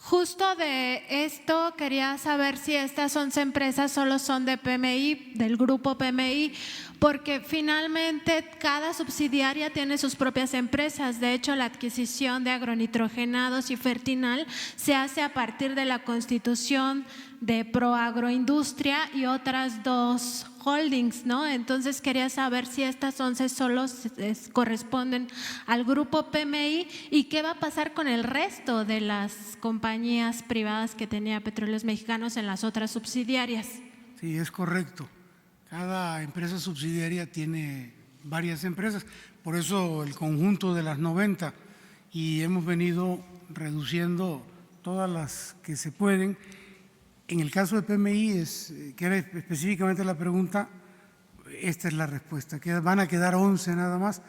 Speaker 7: justo de esto quería saber si estas 11 empresas solo son de PMI, del grupo PMI, porque finalmente cada subsidiaria tiene sus propias empresas. De hecho, la adquisición de agronitrogenados y Fertinal se hace a partir de la constitución de Proagroindustria y otras 2 holdings, ¿no? Entonces quería saber si estas 11 solo corresponden al grupo PMI y qué va a pasar con el resto de las compañías privadas que tenía Petróleos Mexicanos en las otras subsidiarias.
Speaker 2: Sí, es correcto. Cada empresa subsidiaria tiene varias empresas, por eso el conjunto de las 90, y hemos venido reduciendo todas las que se pueden. En el caso de PMI, que era específicamente la pregunta, esta es la respuesta, que van a quedar 11 nada más,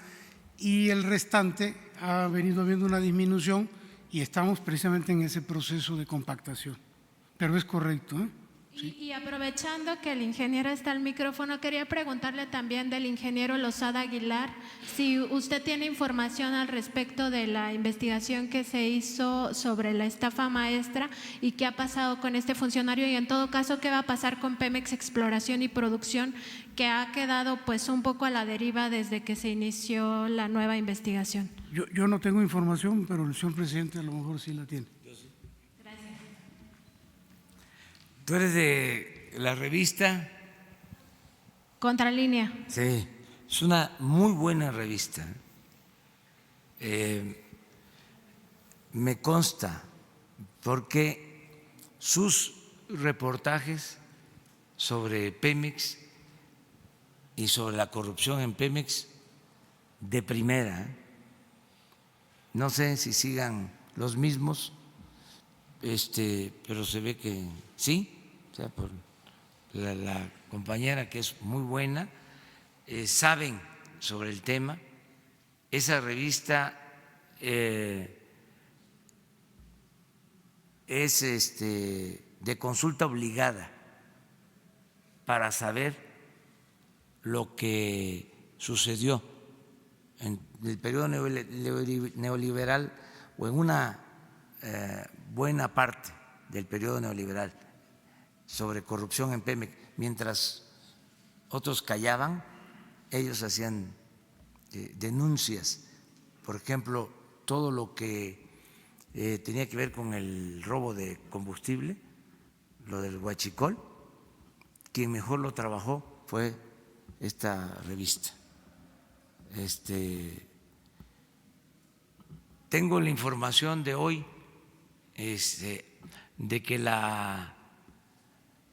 Speaker 2: y el restante ha venido habiendo una disminución y estamos precisamente en ese proceso de compactación. Pero es correcto, ¿eh? Sí.
Speaker 7: Y aprovechando que el ingeniero está al micrófono, quería preguntarle también del ingeniero Lozada Aguilar, si usted tiene información al respecto de la investigación que se hizo sobre la estafa maestra y qué ha pasado con este funcionario, y en todo caso qué va a pasar con Pemex Exploración y Producción, que ha quedado pues un poco a la deriva desde que se inició la nueva investigación.
Speaker 2: Yo no tengo información, pero el señor presidente a lo mejor sí la tiene.
Speaker 1: ¿Tú eres de la revista?
Speaker 7: Contralínea.
Speaker 1: Sí, es una muy buena revista. Me consta, porque sus reportajes sobre Pemex y sobre la corrupción en Pemex, de primera. No sé si sigan los mismos, pero se ve que sí, o sea, por la compañera, que es muy buena, saben sobre el tema. Esa revista es de consulta obligada para saber lo que sucedió en el periodo neoliberal o en una buena parte del periodo neoliberal sobre corrupción en Pemex. Mientras otros callaban, ellos hacían denuncias. Por ejemplo, todo lo que tenía que ver con el robo de combustible, lo del huachicol, quien mejor lo trabajó fue esta revista. Tengo la información de hoy de que la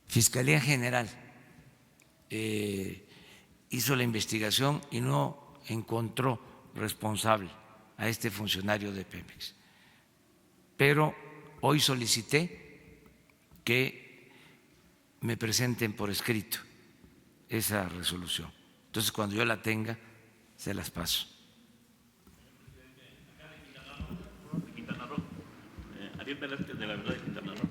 Speaker 1: Fiscalía General hizo la investigación y no encontró responsable a este funcionario de Pemex. Pero hoy solicité que me presenten por escrito esa resolución. Entonces, cuando yo la tenga, se las paso.
Speaker 8: Ariel Velázquez, de La Verdad de Quintana Roo.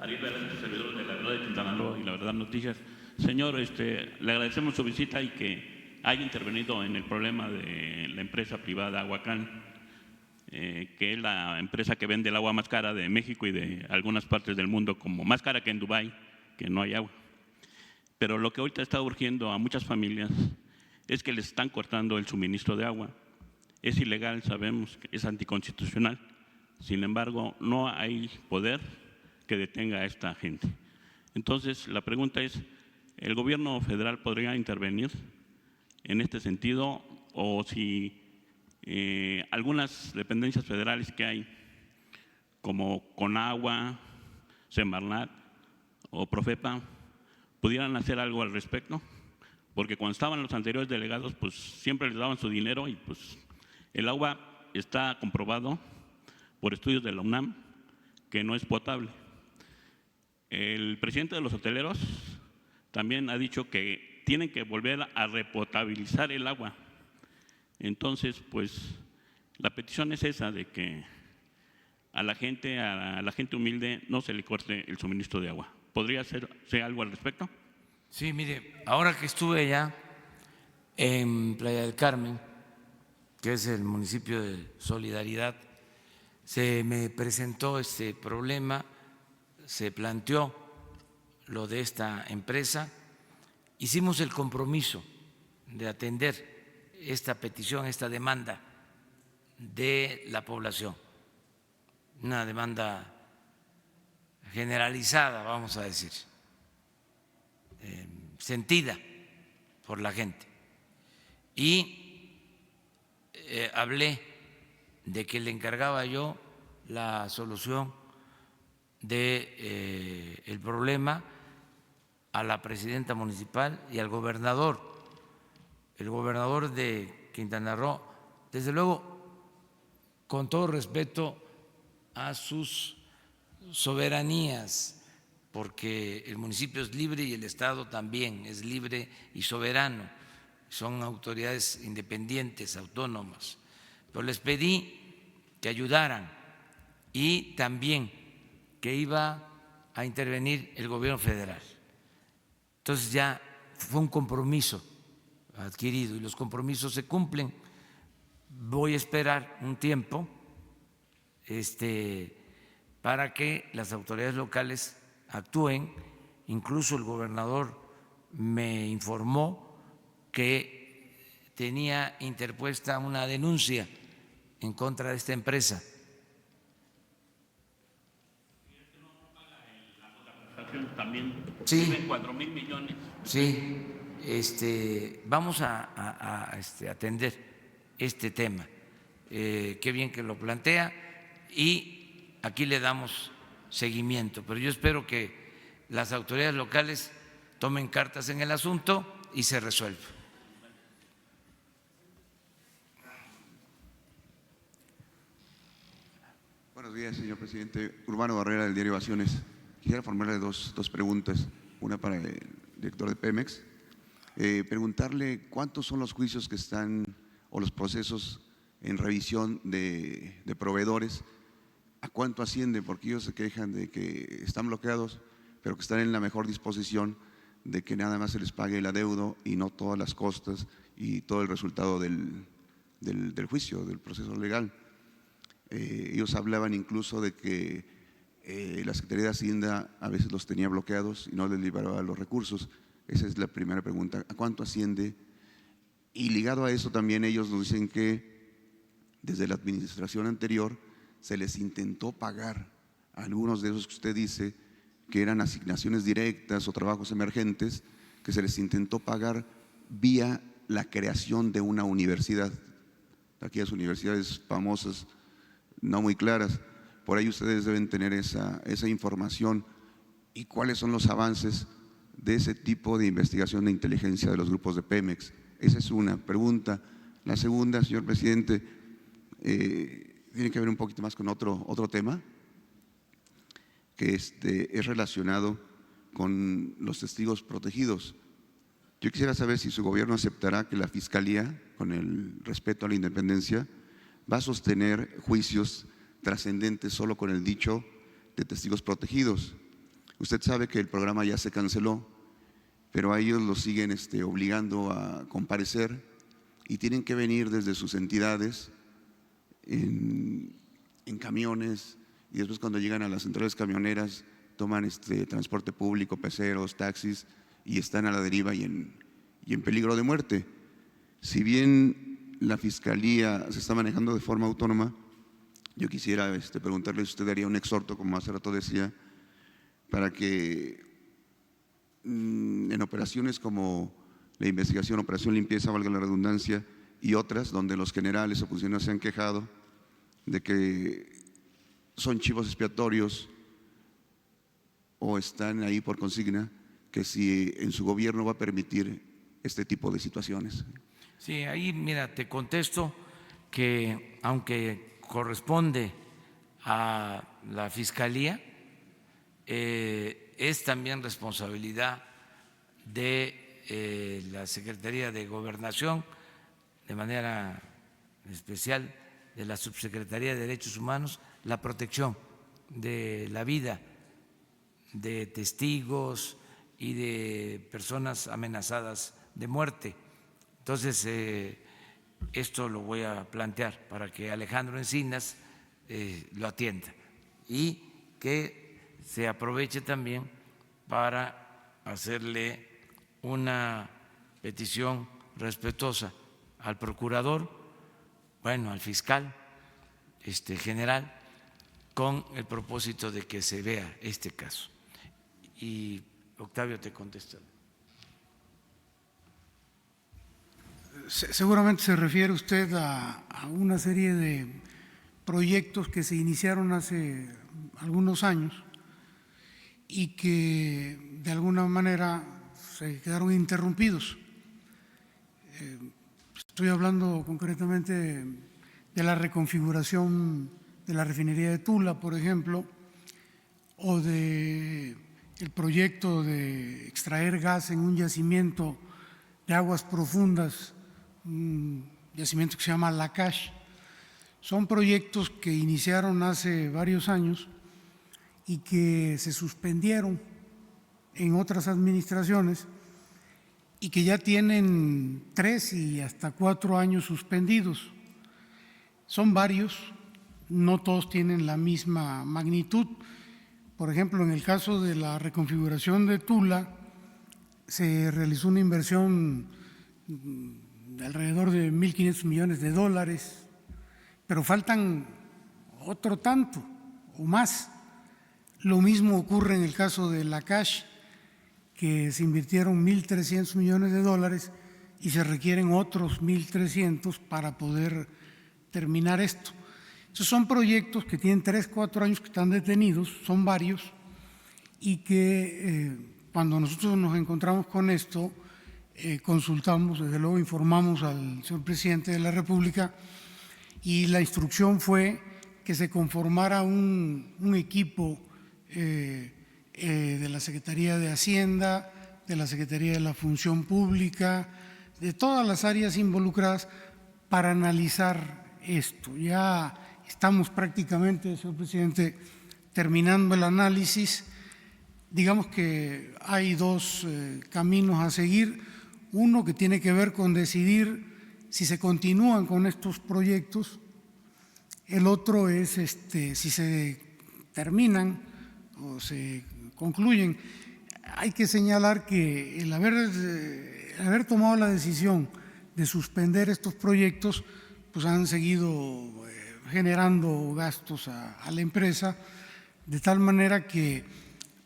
Speaker 8: Ariel Velázquez, servidor de La Verdad de Quintana Roo y La Verdad Noticias. Señor, le agradecemos su visita y que haya intervenido en el problema de la empresa privada Aguacán, que es la empresa que vende el agua más cara de México y de algunas partes del mundo, como más cara que en Dubái, que no hay agua. Pero lo que ahorita está urgiendo a muchas familias es que les están cortando el suministro de agua. Es ilegal, sabemos que es anticonstitucional. Sin embargo, no hay poder que detenga a esta gente. Entonces, la pregunta es, ¿el gobierno federal podría intervenir en este sentido? O si algunas dependencias federales que hay, como Conagua, Semarnat o Profepa, pudieran hacer algo al respecto, porque cuando estaban los anteriores delegados, pues siempre les daban su dinero y pues el agua está comprobado por estudios de la UNAM que no es potable. El presidente de los hoteleros también ha dicho que tienen que volver a repotabilizar el agua. Entonces, pues la petición es esa, de que a la gente humilde no se le corte el suministro de agua. ¿Podría hacerse algo al respecto?
Speaker 1: Sí, mire, ahora que estuve allá en Playa del Carmen, que es el municipio de Solidaridad, se me presentó este problema, se planteó lo de esta empresa, hicimos el compromiso de atender esta petición, esta demanda de la población, una demanda generalizada, vamos a decir, sentida por la gente. Y hablé de que le encargaba yo la solución del problema a la presidenta municipal y al gobernador. El gobernador de Quintana Roo, desde luego, con todo respeto a sus soberanías, porque el municipio es libre y el Estado también es libre y soberano, son autoridades independientes, autónomas, pero les pedí que ayudaran y también que iba a intervenir el gobierno federal. Entonces ya fue un compromiso adquirido y los compromisos se cumplen. Voy a esperar un tiempo para que las autoridades locales actúen. Incluso el gobernador me informó que tenía interpuesta una denuncia en contra de esta empresa.
Speaker 8: También
Speaker 1: sí,
Speaker 8: 4,000 millones.
Speaker 1: Sí, vamos a atender este tema. Qué bien que lo plantea y aquí le damos seguimiento, pero yo espero que las autoridades locales tomen cartas en el asunto y se resuelva.
Speaker 9: Buenos días, señor presidente. Urbano Barrera, del diario Ovaciones. Quisiera formularle dos preguntas, una para el director de Pemex. Preguntarle cuántos son los juicios que están o los procesos en revisión de proveedores, a cuánto asciende, porque ellos se quejan de que están bloqueados, pero que están en la mejor disposición de que nada más se les pague el adeudo y no todas las costas y todo el resultado del juicio, del proceso legal. ellos hablaban incluso de que la Secretaría de Hacienda a veces los tenía bloqueados y no les liberaba los recursos. Esa es la primera pregunta. ¿A cuánto asciende? Y ligado a eso también ellos nos dicen que desde la administración anterior se les intentó pagar a algunos de esos que usted dice que eran asignaciones directas o trabajos emergentes, que se les intentó pagar vía la creación de una universidad. Aquellas universidades famosas, no muy claras. Por ahí ustedes deben tener esa información. ¿Y cuáles son los avances de ese tipo de investigación de inteligencia de los grupos de Pemex? Esa es una pregunta. La segunda, señor presidente, tiene que ver un poquito más con otro tema, que es relacionado con los testigos protegidos. Yo quisiera saber si su gobierno aceptará que la Fiscalía, con el respeto a la independencia, va a sostener juicios trascendentes solo con el dicho de testigos protegidos. Usted sabe que el programa ya se canceló, pero a ellos los siguen obligando a comparecer y tienen que venir desde sus entidades en camiones, y después cuando llegan a las centrales camioneras toman transporte público, peceros, taxis, y están a la deriva y en peligro de muerte. Si bien la Fiscalía se está manejando de forma autónoma, yo quisiera preguntarle si usted daría un exhorto, como hace rato decía, para que en operaciones como la investigación, Operación Limpieza, valga la redundancia, y otras donde los generales o funcionarios se han quejado de que son chivos expiatorios o están ahí por consigna, que si en su gobierno va a permitir este tipo de situaciones.
Speaker 1: Sí, ahí mira, te contesto que aunque corresponde a la Fiscalía, es también responsabilidad de la Secretaría de Gobernación, de manera especial de la Subsecretaría de Derechos Humanos, la protección de la vida de testigos y de personas amenazadas de muerte. Entonces, esto lo voy a plantear para que Alejandro Encinas lo atienda y que se aproveche también para hacerle una petición respetuosa al procurador, bueno, al fiscal general, con el propósito de que se vea este caso. Y Octavio te contesta.
Speaker 2: Seguramente se refiere usted a una serie de proyectos que se iniciaron hace algunos años y que de alguna manera se quedaron interrumpidos. Estoy hablando concretamente de la reconfiguración de la refinería de Tula, por ejemplo, o de el proyecto de extraer gas en un yacimiento de aguas profundas, un yacimiento que se llama Lakash. Son proyectos que iniciaron hace varios años y que se suspendieron en otras administraciones y que ya tienen 3 y hasta 4 años suspendidos. Son varios, no todos tienen la misma magnitud. Por ejemplo, en el caso de la reconfiguración de Tula, se realizó una inversión de alrededor de $1.500 millones, pero faltan otro tanto o más. Lo mismo ocurre en el caso de Lakash, que se invirtieron $1.300 millones y se requieren otros 1.300 para poder terminar esto. Esos son proyectos que tienen 3, 4 años que están detenidos, son varios, y que cuando nosotros nos encontramos con esto, consultamos, desde luego informamos al señor presidente de la República y la instrucción fue que se conformara un equipo de la Secretaría de Hacienda, de la Secretaría de la Función Pública, de todas las áreas involucradas para analizar esto. Ya estamos prácticamente, señor presidente, terminando el análisis. Digamos que hay 2 caminos a seguir. Uno que tiene que ver con decidir si se continúan con estos proyectos El otro es si se terminan o se concluyen. Hay que señalar que el haber tomado la decisión de suspender estos proyectos, pues han seguido generando gastos a la empresa, de tal manera que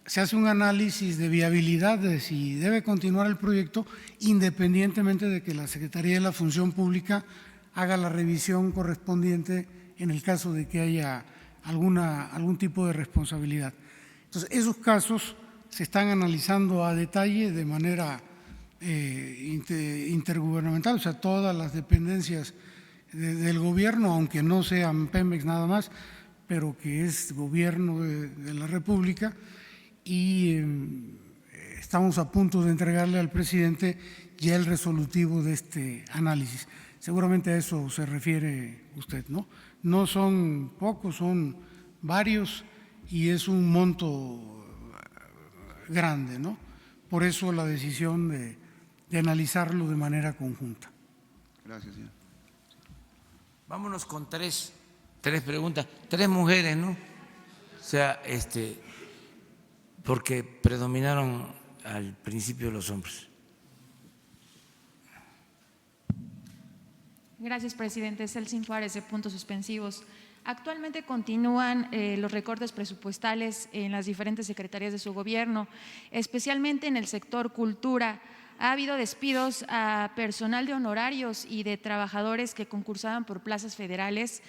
Speaker 2: se hace un análisis de viabilidad de si debe continuar el proyecto, independientemente de que la Secretaría de la Función Pública haga la revisión correspondiente en el caso de que haya algún tipo de responsabilidad. Entonces, esos casos se están analizando a detalle de manera intergubernamental, o sea, todas las dependencias del gobierno, aunque no sean Pemex nada más, pero que es gobierno de la República, y estamos a punto de entregarle al presidente ya el resolutivo de este análisis. Seguramente a eso se refiere usted, ¿no? No son pocos, son varios y es un monto grande, ¿no? Por eso la decisión de analizarlo de manera conjunta.
Speaker 9: Gracias, señor.
Speaker 1: Vámonos con tres preguntas, tres mujeres, ¿no? O sea, porque predominaron al principio los hombres.
Speaker 10: Gracias, presidente. Celsin Juárez, de Puntos Suspensivos. Actualmente continúan los recortes presupuestales en las diferentes secretarías de su gobierno, especialmente en el sector cultura. Ha habido despidos a personal de honorarios y de trabajadores que concursaban por plazas federales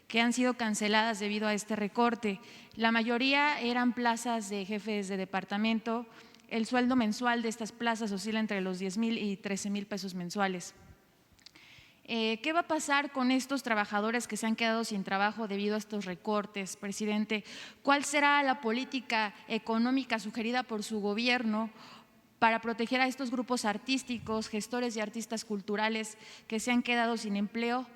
Speaker 10: que han sido canceladas debido a este recorte. La mayoría eran plazas de jefes de departamento. El sueldo mensual de estas plazas oscila entre los 10,000 y 13,000 pesos mensuales. ¿Qué va a pasar con estos trabajadores que se han quedado sin trabajo debido a estos recortes, presidente? ¿Cuál será la política económica sugerida por su gobierno para proteger a estos grupos artísticos, gestores y artistas culturales que se han quedado sin empleo?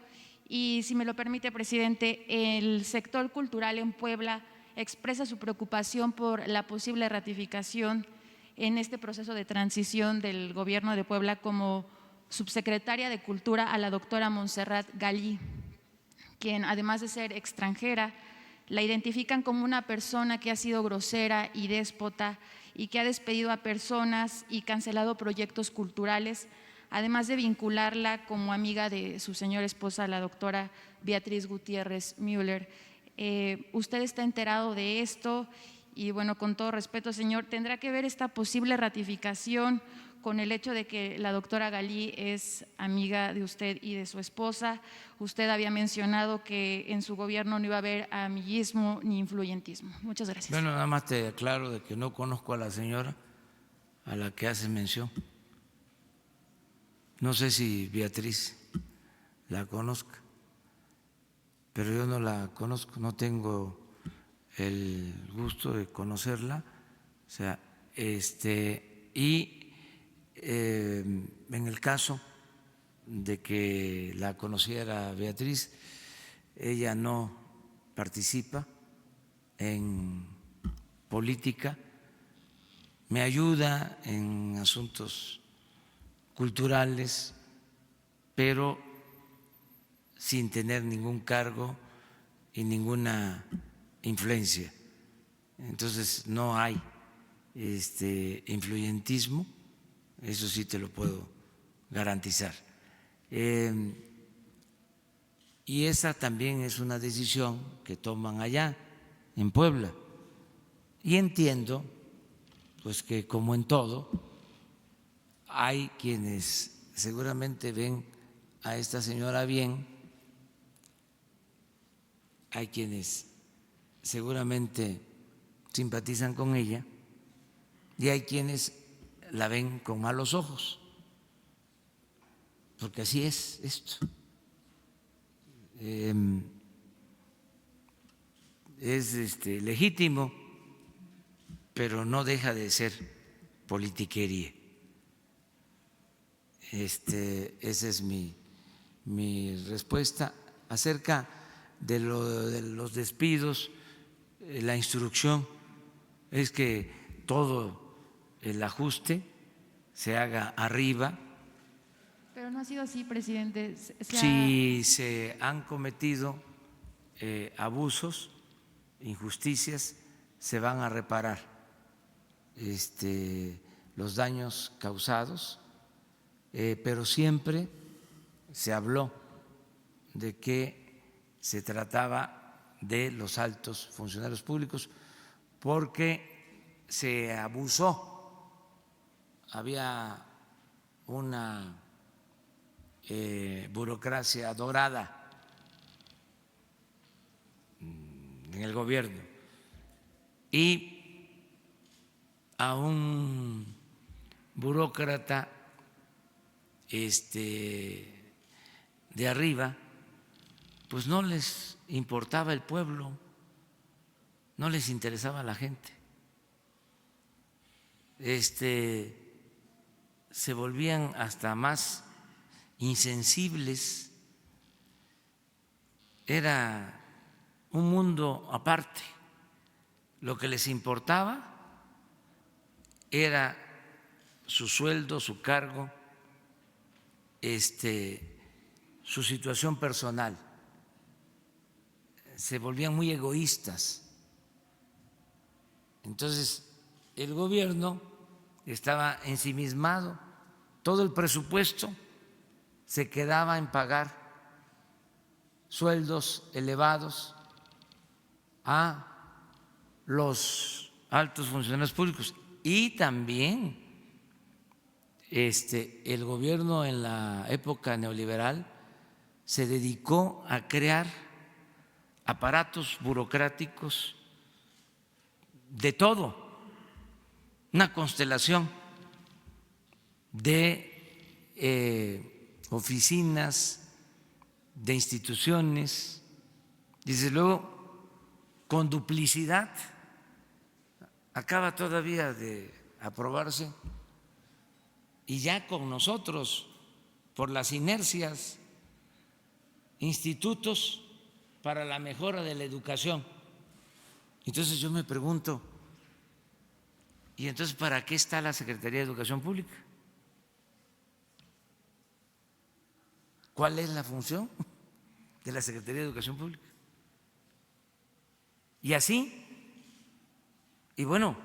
Speaker 10: Y si me lo permite, presidente, el sector cultural en Puebla expresa su preocupación por la posible ratificación en este proceso de transición del gobierno de Puebla como subsecretaria de Cultura a la doctora Montserrat Gallí, quien además de ser extranjera, la identifican como una persona que ha sido grosera y déspota y que ha despedido a personas y cancelado proyectos culturales, además de vincularla como amiga de su señora esposa, la doctora Beatriz Gutiérrez Müller. ¿Usted está enterado de esto? Y bueno, con todo respeto, señor, ¿tendrá que ver esta posible ratificación con el hecho de que la doctora Gallí es amiga de usted y de su esposa? Usted había mencionado que en su gobierno no iba a haber amiguismo ni influyentismo. Muchas gracias.
Speaker 1: Bueno, nada más te aclaro de que no conozco a la señora a la que hace mención. No sé si Beatriz la conozca, pero yo no la conozco, no tengo el gusto de conocerla. O sea, y en el caso de que la conociera Beatriz, ella no participa en política, me ayuda en asuntos culturales, pero sin tener ningún cargo y ninguna influencia. Entonces no hay influyentismo, eso sí te lo puedo garantizar. Y esa también es una decisión que toman allá en Puebla. Y entiendo pues que como en todo hay quienes seguramente ven a esta señora bien, hay quienes seguramente simpatizan con ella y hay quienes la ven con malos ojos, porque así es esto. Es legítimo, pero no deja de ser politiquería. Esa es mi respuesta. Acerca de los despidos, la instrucción es que todo el ajuste se haga arriba.
Speaker 10: Pero no ha sido así, presidente.
Speaker 1: Si se han cometido abusos, injusticias, se van a reparar los daños causados, pero siempre se habló de que se trataba de los altos funcionarios públicos porque se abusó, había una burocracia dorada en el gobierno y a un burócrata de arriba pues no les importaba el pueblo, no les interesaba la gente. Se volvían hasta más insensibles. Era un mundo aparte. Lo que les importaba era su sueldo, su cargo, su situación personal. Se volvían muy egoístas. Entonces, el gobierno estaba ensimismado, todo el presupuesto se quedaba en pagar sueldos elevados a los altos funcionarios públicos y también el gobierno en la época neoliberal se dedicó a crear aparatos burocráticos de todo, una constelación de oficinas, de instituciones, desde luego con duplicidad. Acaba todavía de aprobarse y ya con nosotros, por las inercias, institutos para la mejora de la educación. Entonces yo me pregunto, ¿y entonces para qué está la Secretaría de Educación Pública? ¿Cuál es la función de la Secretaría de Educación Pública? Y así, y bueno,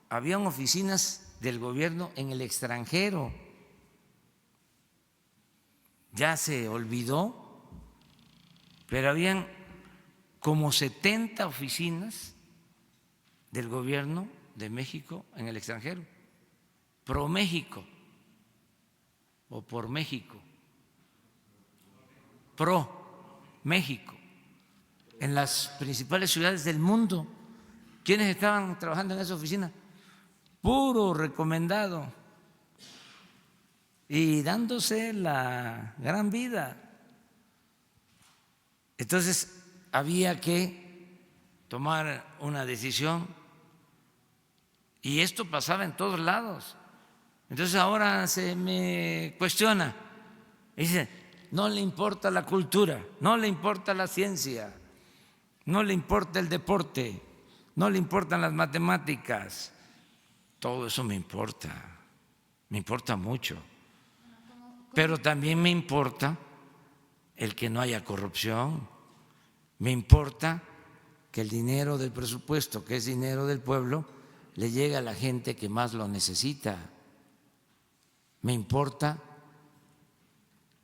Speaker 1: habían oficinas del gobierno en el extranjero. Ya se olvidó, pero habían como 70 oficinas del gobierno de México en el extranjero, pro México o por México, pro México, en las principales ciudades del mundo. ¿Quiénes estaban trabajando en esa oficina? Puro recomendado y dándose la gran vida. Entonces había que tomar una decisión y esto pasaba en todos lados. Entonces ahora se me cuestiona, dice, no le importa la cultura, no le importa la ciencia, no le importa el deporte, no le importan las matemáticas. Todo eso me importa mucho, pero también me importa el que no haya corrupción, me importa que el dinero del presupuesto, que es dinero del pueblo, le llegue a la gente que más lo necesita, me importa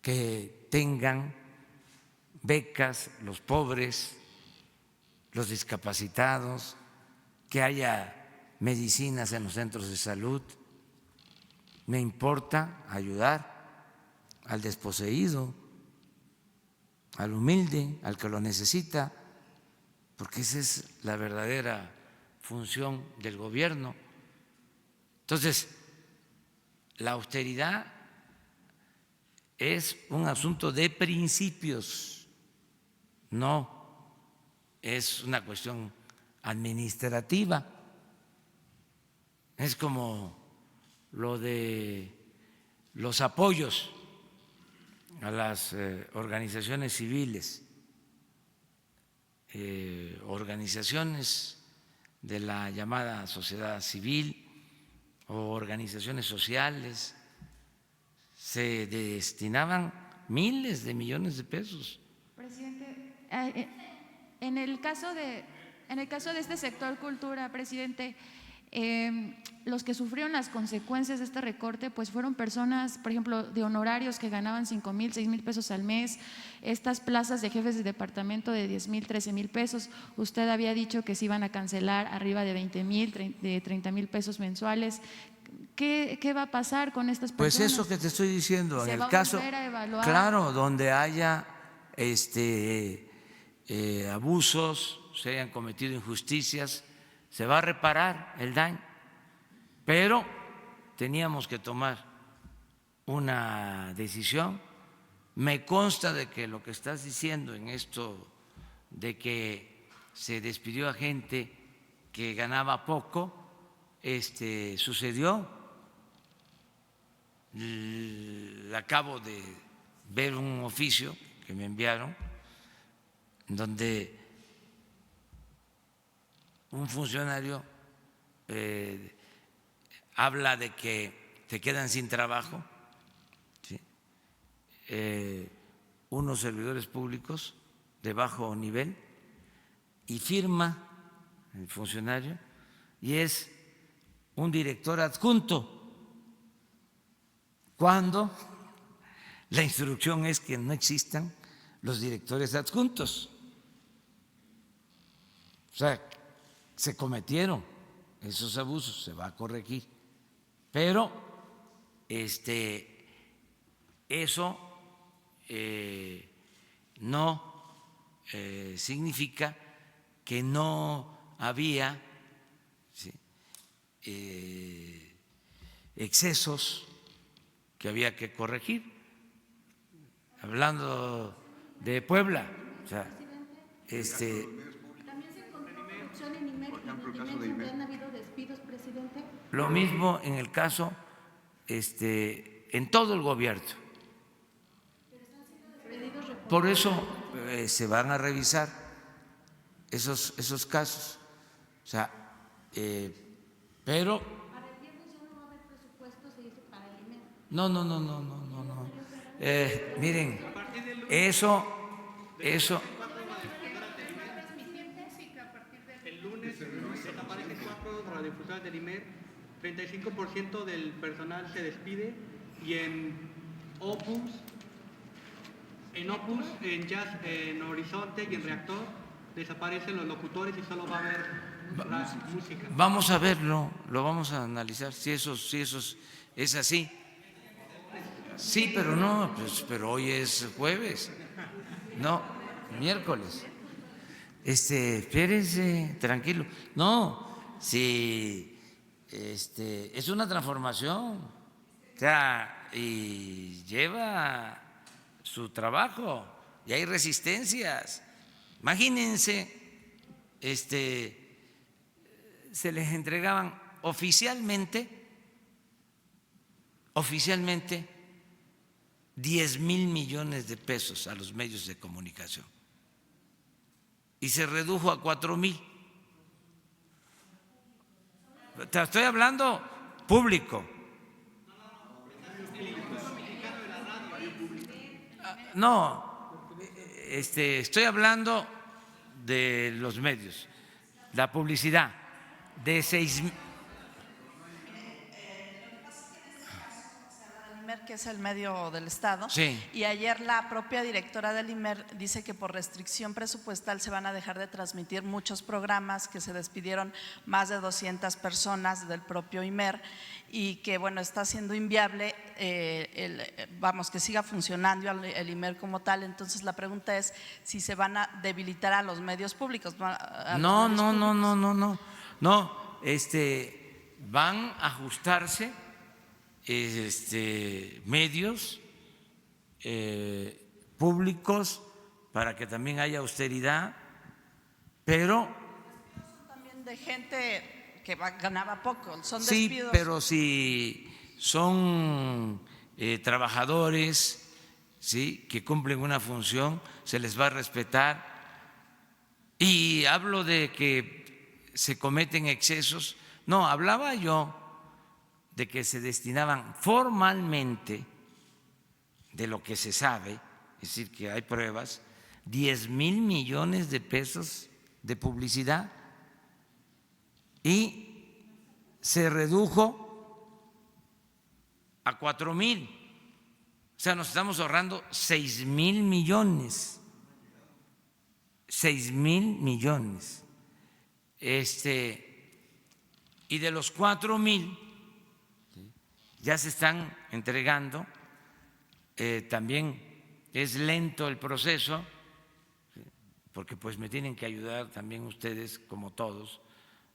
Speaker 1: que tengan becas los pobres, los discapacitados, que haya medicinas en los centros de salud, me importa ayudar al desposeído, al humilde, al que lo necesita, porque esa es la verdadera función del gobierno. Entonces, la austeridad es un asunto de principios, no es una cuestión administrativa. Es como lo de los apoyos a las organizaciones civiles, organizaciones de la llamada sociedad civil o organizaciones sociales. Se destinaban miles de millones de pesos.
Speaker 10: Presidente, En el caso de este sector cultura, presidente, los que sufrieron las consecuencias de este recorte pues fueron personas, por ejemplo, de honorarios que ganaban 5,000, 6,000 pesos al mes, estas plazas de jefes de departamento de 10,000, 13,000 pesos. Usted había dicho que se iban a cancelar arriba de 20,000, de 30,000 pesos mensuales. ¿Qué va a pasar con estas personas?
Speaker 1: Pues eso que te estoy diciendo,
Speaker 10: ¿Se
Speaker 1: en
Speaker 10: va
Speaker 1: el
Speaker 10: a
Speaker 1: caso,
Speaker 10: volver a evaluar?
Speaker 1: claro, donde haya abusos, se hayan cometido injusticias, se va a reparar el daño, pero teníamos que tomar una decisión. Me consta de que lo que estás diciendo en esto de que se despidió a gente que ganaba poco, sucedió. Acabo de ver un oficio que me enviaron donde un funcionario habla de que se quedan sin trabajo, ¿sí? Unos servidores públicos de bajo nivel, y firma el funcionario y es un director adjunto, cuando la instrucción es que no existan los directores adjuntos. O sea, se cometieron esos abusos, se va a corregir, pero eso no significa que no había, ¿sí?, excesos que había que corregir. Hablando de Puebla, o sea,
Speaker 11: ¿También se encontró corrupción en IMER y en el IMEX donde han habido despidos, presidente?
Speaker 1: lo mismo en el caso, en todo el gobierno. Por eso se van a revisar esos casos. O sea, pero
Speaker 11: Para el viernes ya no va a haber presupuesto, se dice, para el IMER.
Speaker 1: no. Miren, eso
Speaker 12: El lunes desaparecen 4 radiodifusoras del IMER, 35% del personal se despide, y en Opus, en Jazz, en Horizonte y en Reactor desaparecen los locutores y solo va a haber música.
Speaker 1: vamos a verlo, lo vamos a analizar, si eso es así. Sí, pero no, pues, pero hoy es jueves, no, miércoles. Espérense, tranquilo. No, si es una transformación, o sea, y lleva su trabajo y hay resistencias. Imagínense, se les entregaban oficialmente 10,000 millones de pesos a los medios de comunicación y se redujo a 4,000. Te estoy hablando público. No, estoy hablando de los medios, la publicidad de 6,000.
Speaker 13: Que es el medio del Estado,
Speaker 1: sí.
Speaker 13: Y ayer la propia directora del IMER dice que por restricción presupuestal se van a dejar de transmitir muchos programas, que se despidieron más de 200 personas del propio IMER y que bueno, está siendo inviable que siga funcionando el IMER como tal. Entonces la pregunta es si se van a debilitar a los medios públicos.
Speaker 1: No, van a ajustarse medios públicos para que también haya austeridad, pero
Speaker 13: también de gente que ganaba poco, son
Speaker 1: sí,
Speaker 13: despidos.
Speaker 1: pero si son trabajadores, sí, que cumplen una función, se les va a respetar. Y hablo de que se cometen excesos. No, hablaba yo de que se destinaban formalmente, de lo que se sabe, es decir, que hay pruebas, 10,000 millones de pesos de publicidad y se redujo a 4,000. O sea, nos estamos ahorrando 6,000 millones. 6,000 millones. Y de los 4,000 ya se están entregando. También es lento el proceso, porque pues me tienen que ayudar también ustedes, como todos,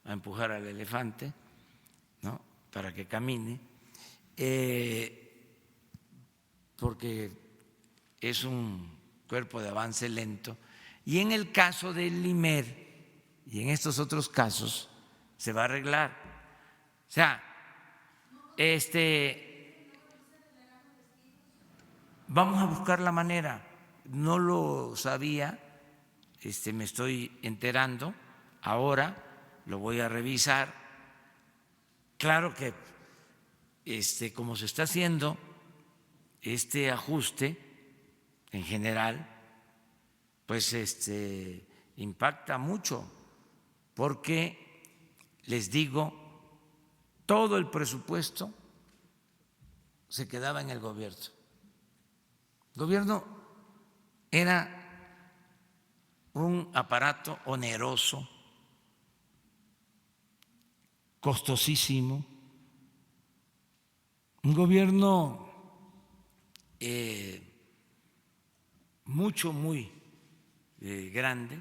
Speaker 1: a empujar al elefante, ¿no?, para que camine, porque es un cuerpo de avance lento. Y en el caso del IMER y en estos otros casos se va a arreglar. O sea, vamos a buscar la manera. No lo sabía, me estoy enterando ahora, lo voy a revisar. Claro que como se está haciendo este ajuste en general, pues impacta mucho, porque les digo, todo el presupuesto se quedaba en el gobierno. El gobierno era un aparato oneroso, costosísimo, un gobierno muy grande,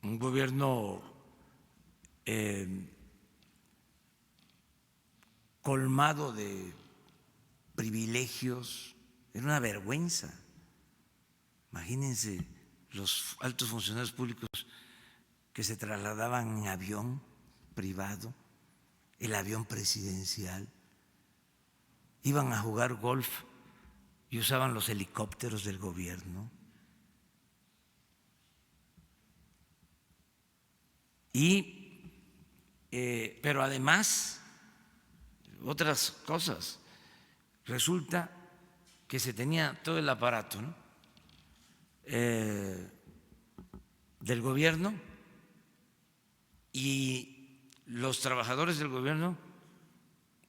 Speaker 1: un gobierno colmado de privilegios. Era una vergüenza. Imagínense los altos funcionarios públicos que se trasladaban en avión privado, el avión presidencial, iban a jugar golf y usaban los helicópteros del gobierno. Pero además, otras cosas. Resulta que se tenía todo el aparato, ¿no?, del gobierno, y los trabajadores del gobierno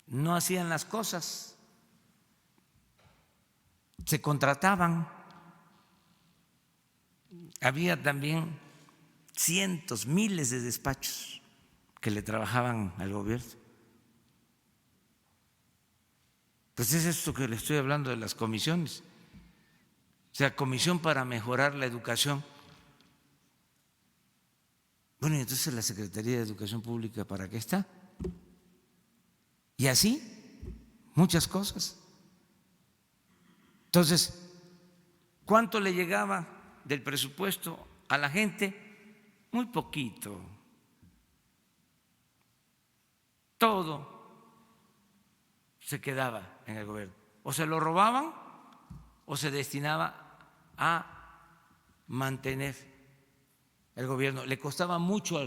Speaker 1: no hacían las cosas, se contrataban. Había también cientos, miles de despachos que le trabajaban al gobierno. Pues es esto que le estoy hablando de las comisiones. O sea, comisión para mejorar la educación. Bueno, y entonces la Secretaría de Educación Pública, ¿para qué está? Y así, muchas cosas. Entonces, ¿cuánto le llegaba del presupuesto a la gente? Muy poquito. Todo se quedaba en el gobierno. O se lo robaban o se destinaba a mantener el gobierno. Le costaba mucho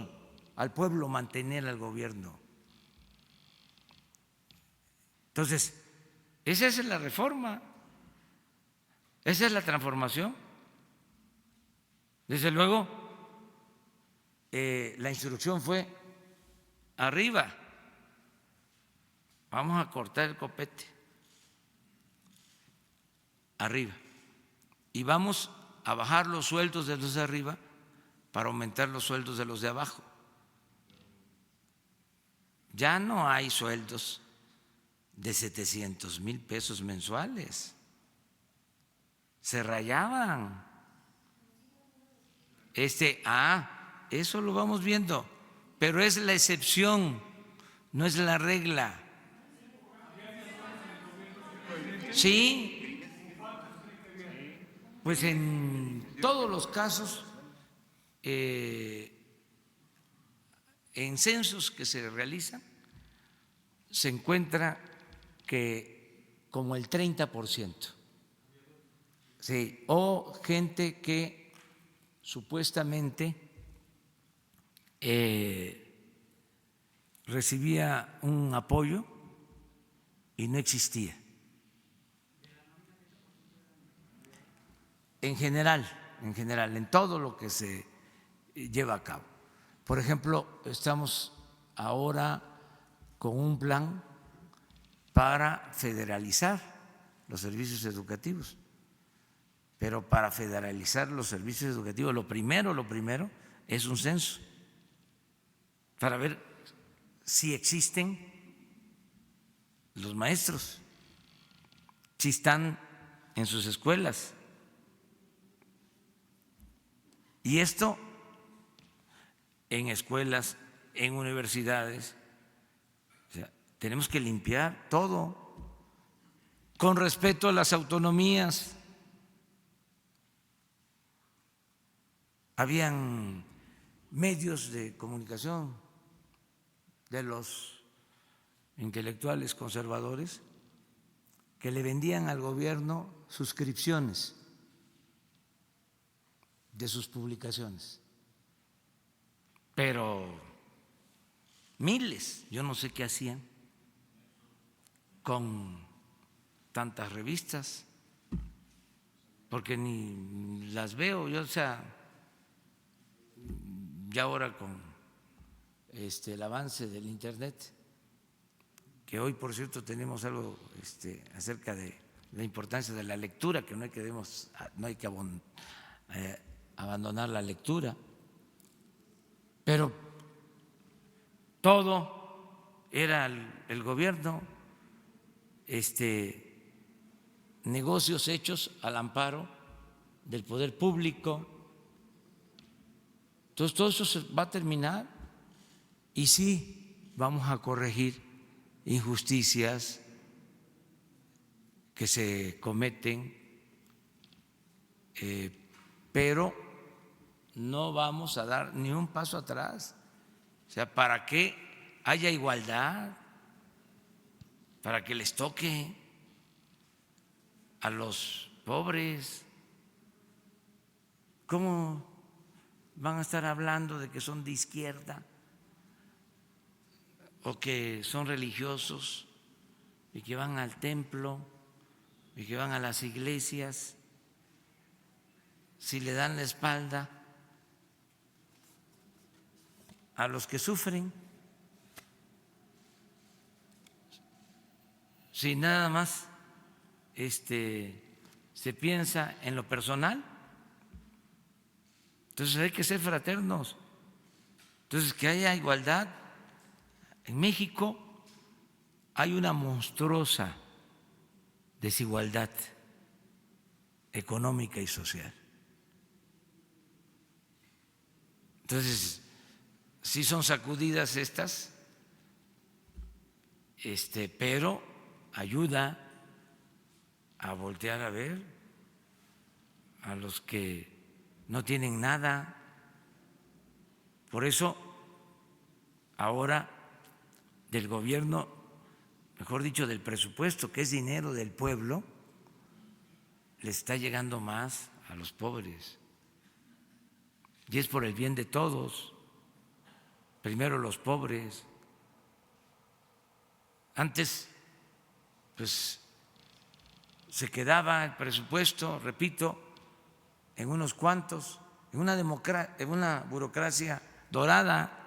Speaker 1: al pueblo mantener al gobierno. Entonces, esa es la reforma, esa es la transformación. Desde luego, la instrucción fue arriba, vamos a cortar el copete, arriba, y vamos a bajar los sueldos de los de arriba para aumentar los sueldos de los de abajo. Ya no hay sueldos de 700,000 pesos mensuales, se rayaban. Eso lo vamos viendo, pero es la excepción, no es la regla. Sí, pues en todos los casos, en censos que se realizan, se encuentra que como el 30%, sí, o gente que supuestamente recibía un apoyo y no existía. En general, en todo lo que se lleva a cabo. Por ejemplo, estamos ahora con un plan para federalizar los servicios educativos. Pero para federalizar los servicios educativos, lo primero es un censo para ver si existen los maestros, si están en sus escuelas. Y esto en escuelas, en universidades, o sea, tenemos que limpiar todo con respeto a las autonomías. Habían medios de comunicación de los intelectuales conservadores que le vendían al gobierno suscripciones de sus publicaciones, pero miles, yo no sé qué hacían con tantas revistas, porque ni las veo yo, o sea, ya ahora con el avance del Internet, que hoy, por cierto, tenemos algo acerca de la importancia de la lectura, que no hay que abandonar la lectura, pero todo era el gobierno, negocios hechos al amparo del poder público. Entonces todo eso se va a terminar y sí vamos a corregir injusticias que se cometen, pero no vamos a dar ni un paso atrás. O sea, para que haya igualdad, para que les toque a los pobres. ¿Cómo van a estar hablando de que son de izquierda o que son religiosos y que van al templo y que van a las iglesias si le dan la espalda a los que sufren? Si nada más se piensa en lo personal, entonces hay que ser fraternos. Entonces, que haya igualdad. En México hay una monstruosa desigualdad económica y social. Entonces, sí son sacudidas estas, pero ayuda a voltear a ver a los que no tienen nada. Por eso ahora del gobierno, mejor dicho, del presupuesto, que es dinero del pueblo, le está llegando más a los pobres. Y es por el bien de todos. Primero los pobres. Antes, pues, se quedaba el presupuesto, repito, en unos cuantos, en una burocracia dorada.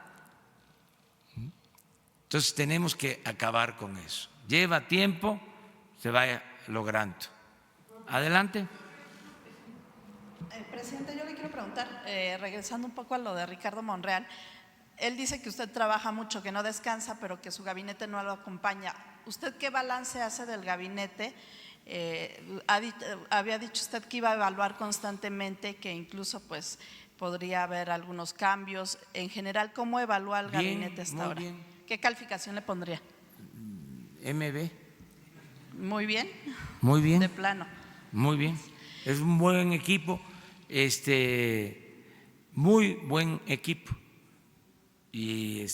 Speaker 1: Entonces tenemos que acabar con eso. Lleva tiempo, se vaya logrando. Adelante.
Speaker 13: Presidente, yo le quiero preguntar, regresando un poco a lo de Ricardo Monreal, él dice que usted trabaja mucho, que no descansa, pero que su gabinete no lo acompaña. ¿Usted qué balance hace del gabinete? Había dicho usted que iba a evaluar constantemente, que incluso pues podría haber algunos cambios. En general, ¿cómo evalúa el gabinete hasta ahora?
Speaker 1: Bien.
Speaker 13: ¿Qué calificación le pondría?
Speaker 1: MB.
Speaker 13: Muy bien.
Speaker 1: Muy bien.
Speaker 13: De plano.
Speaker 1: Muy bien. Es un buen equipo, muy buen equipo. Y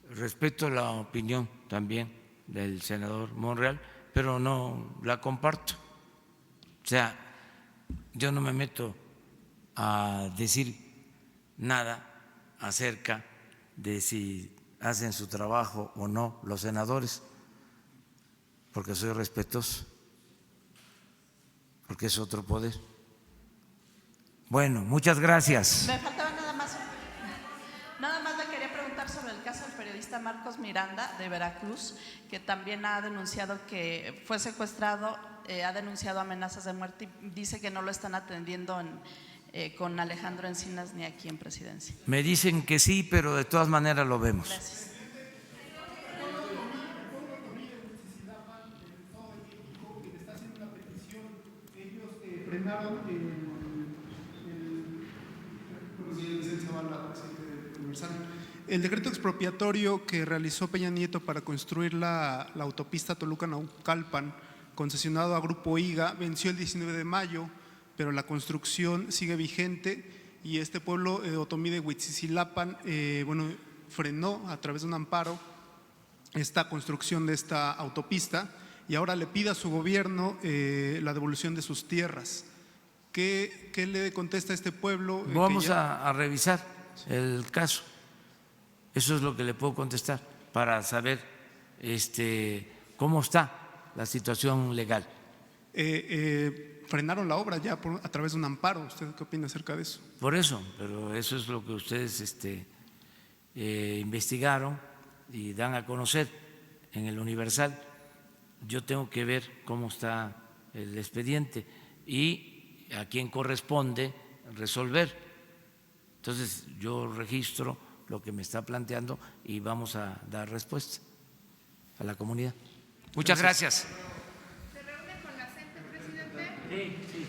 Speaker 1: respeto la opinión también del senador Monreal, pero no la comparto. O sea, yo no me meto a decir nada acerca de si hacen su trabajo o no los senadores. porque soy respetuoso, porque es otro poder. Bueno, muchas gracias.
Speaker 13: Me faltaba nada más le quería preguntar sobre el caso del periodista Marcos Miranda de Veracruz, que también ha denunciado que fue secuestrado, ha denunciado amenazas de muerte y dice que no lo están atendiendo con Alejandro Encinas ni aquí en Presidencia.
Speaker 1: Me dicen que sí, pero de todas maneras lo vemos.
Speaker 13: Gracias.
Speaker 14: El decreto expropiatorio que realizó Peña Nieto para construir la autopista Toluca-Naucalpan, concesionado a Grupo IGA, venció el 19 de mayo, pero la construcción sigue vigente y este pueblo otomí de Huitzilapan frenó a través de un amparo esta construcción de esta autopista y ahora le pide a su gobierno la devolución de sus tierras. ¿Qué le contesta a este pueblo?
Speaker 1: Vamos a revisar el caso. Eso es lo que le puedo contestar para saber cómo está la situación legal.
Speaker 14: Frenaron la obra ya a través de un amparo. ¿Usted qué opina acerca de eso?
Speaker 1: Por eso, pero eso es lo que ustedes investigaron y dan a conocer en el Universal. Yo tengo que ver cómo está el expediente y a quién corresponde resolver. Entonces yo registro lo que me está planteando y vamos a dar respuesta a la comunidad. Muchas gracias.
Speaker 7: ¿Se reúne con la gente, presidente?
Speaker 1: Sí, sí.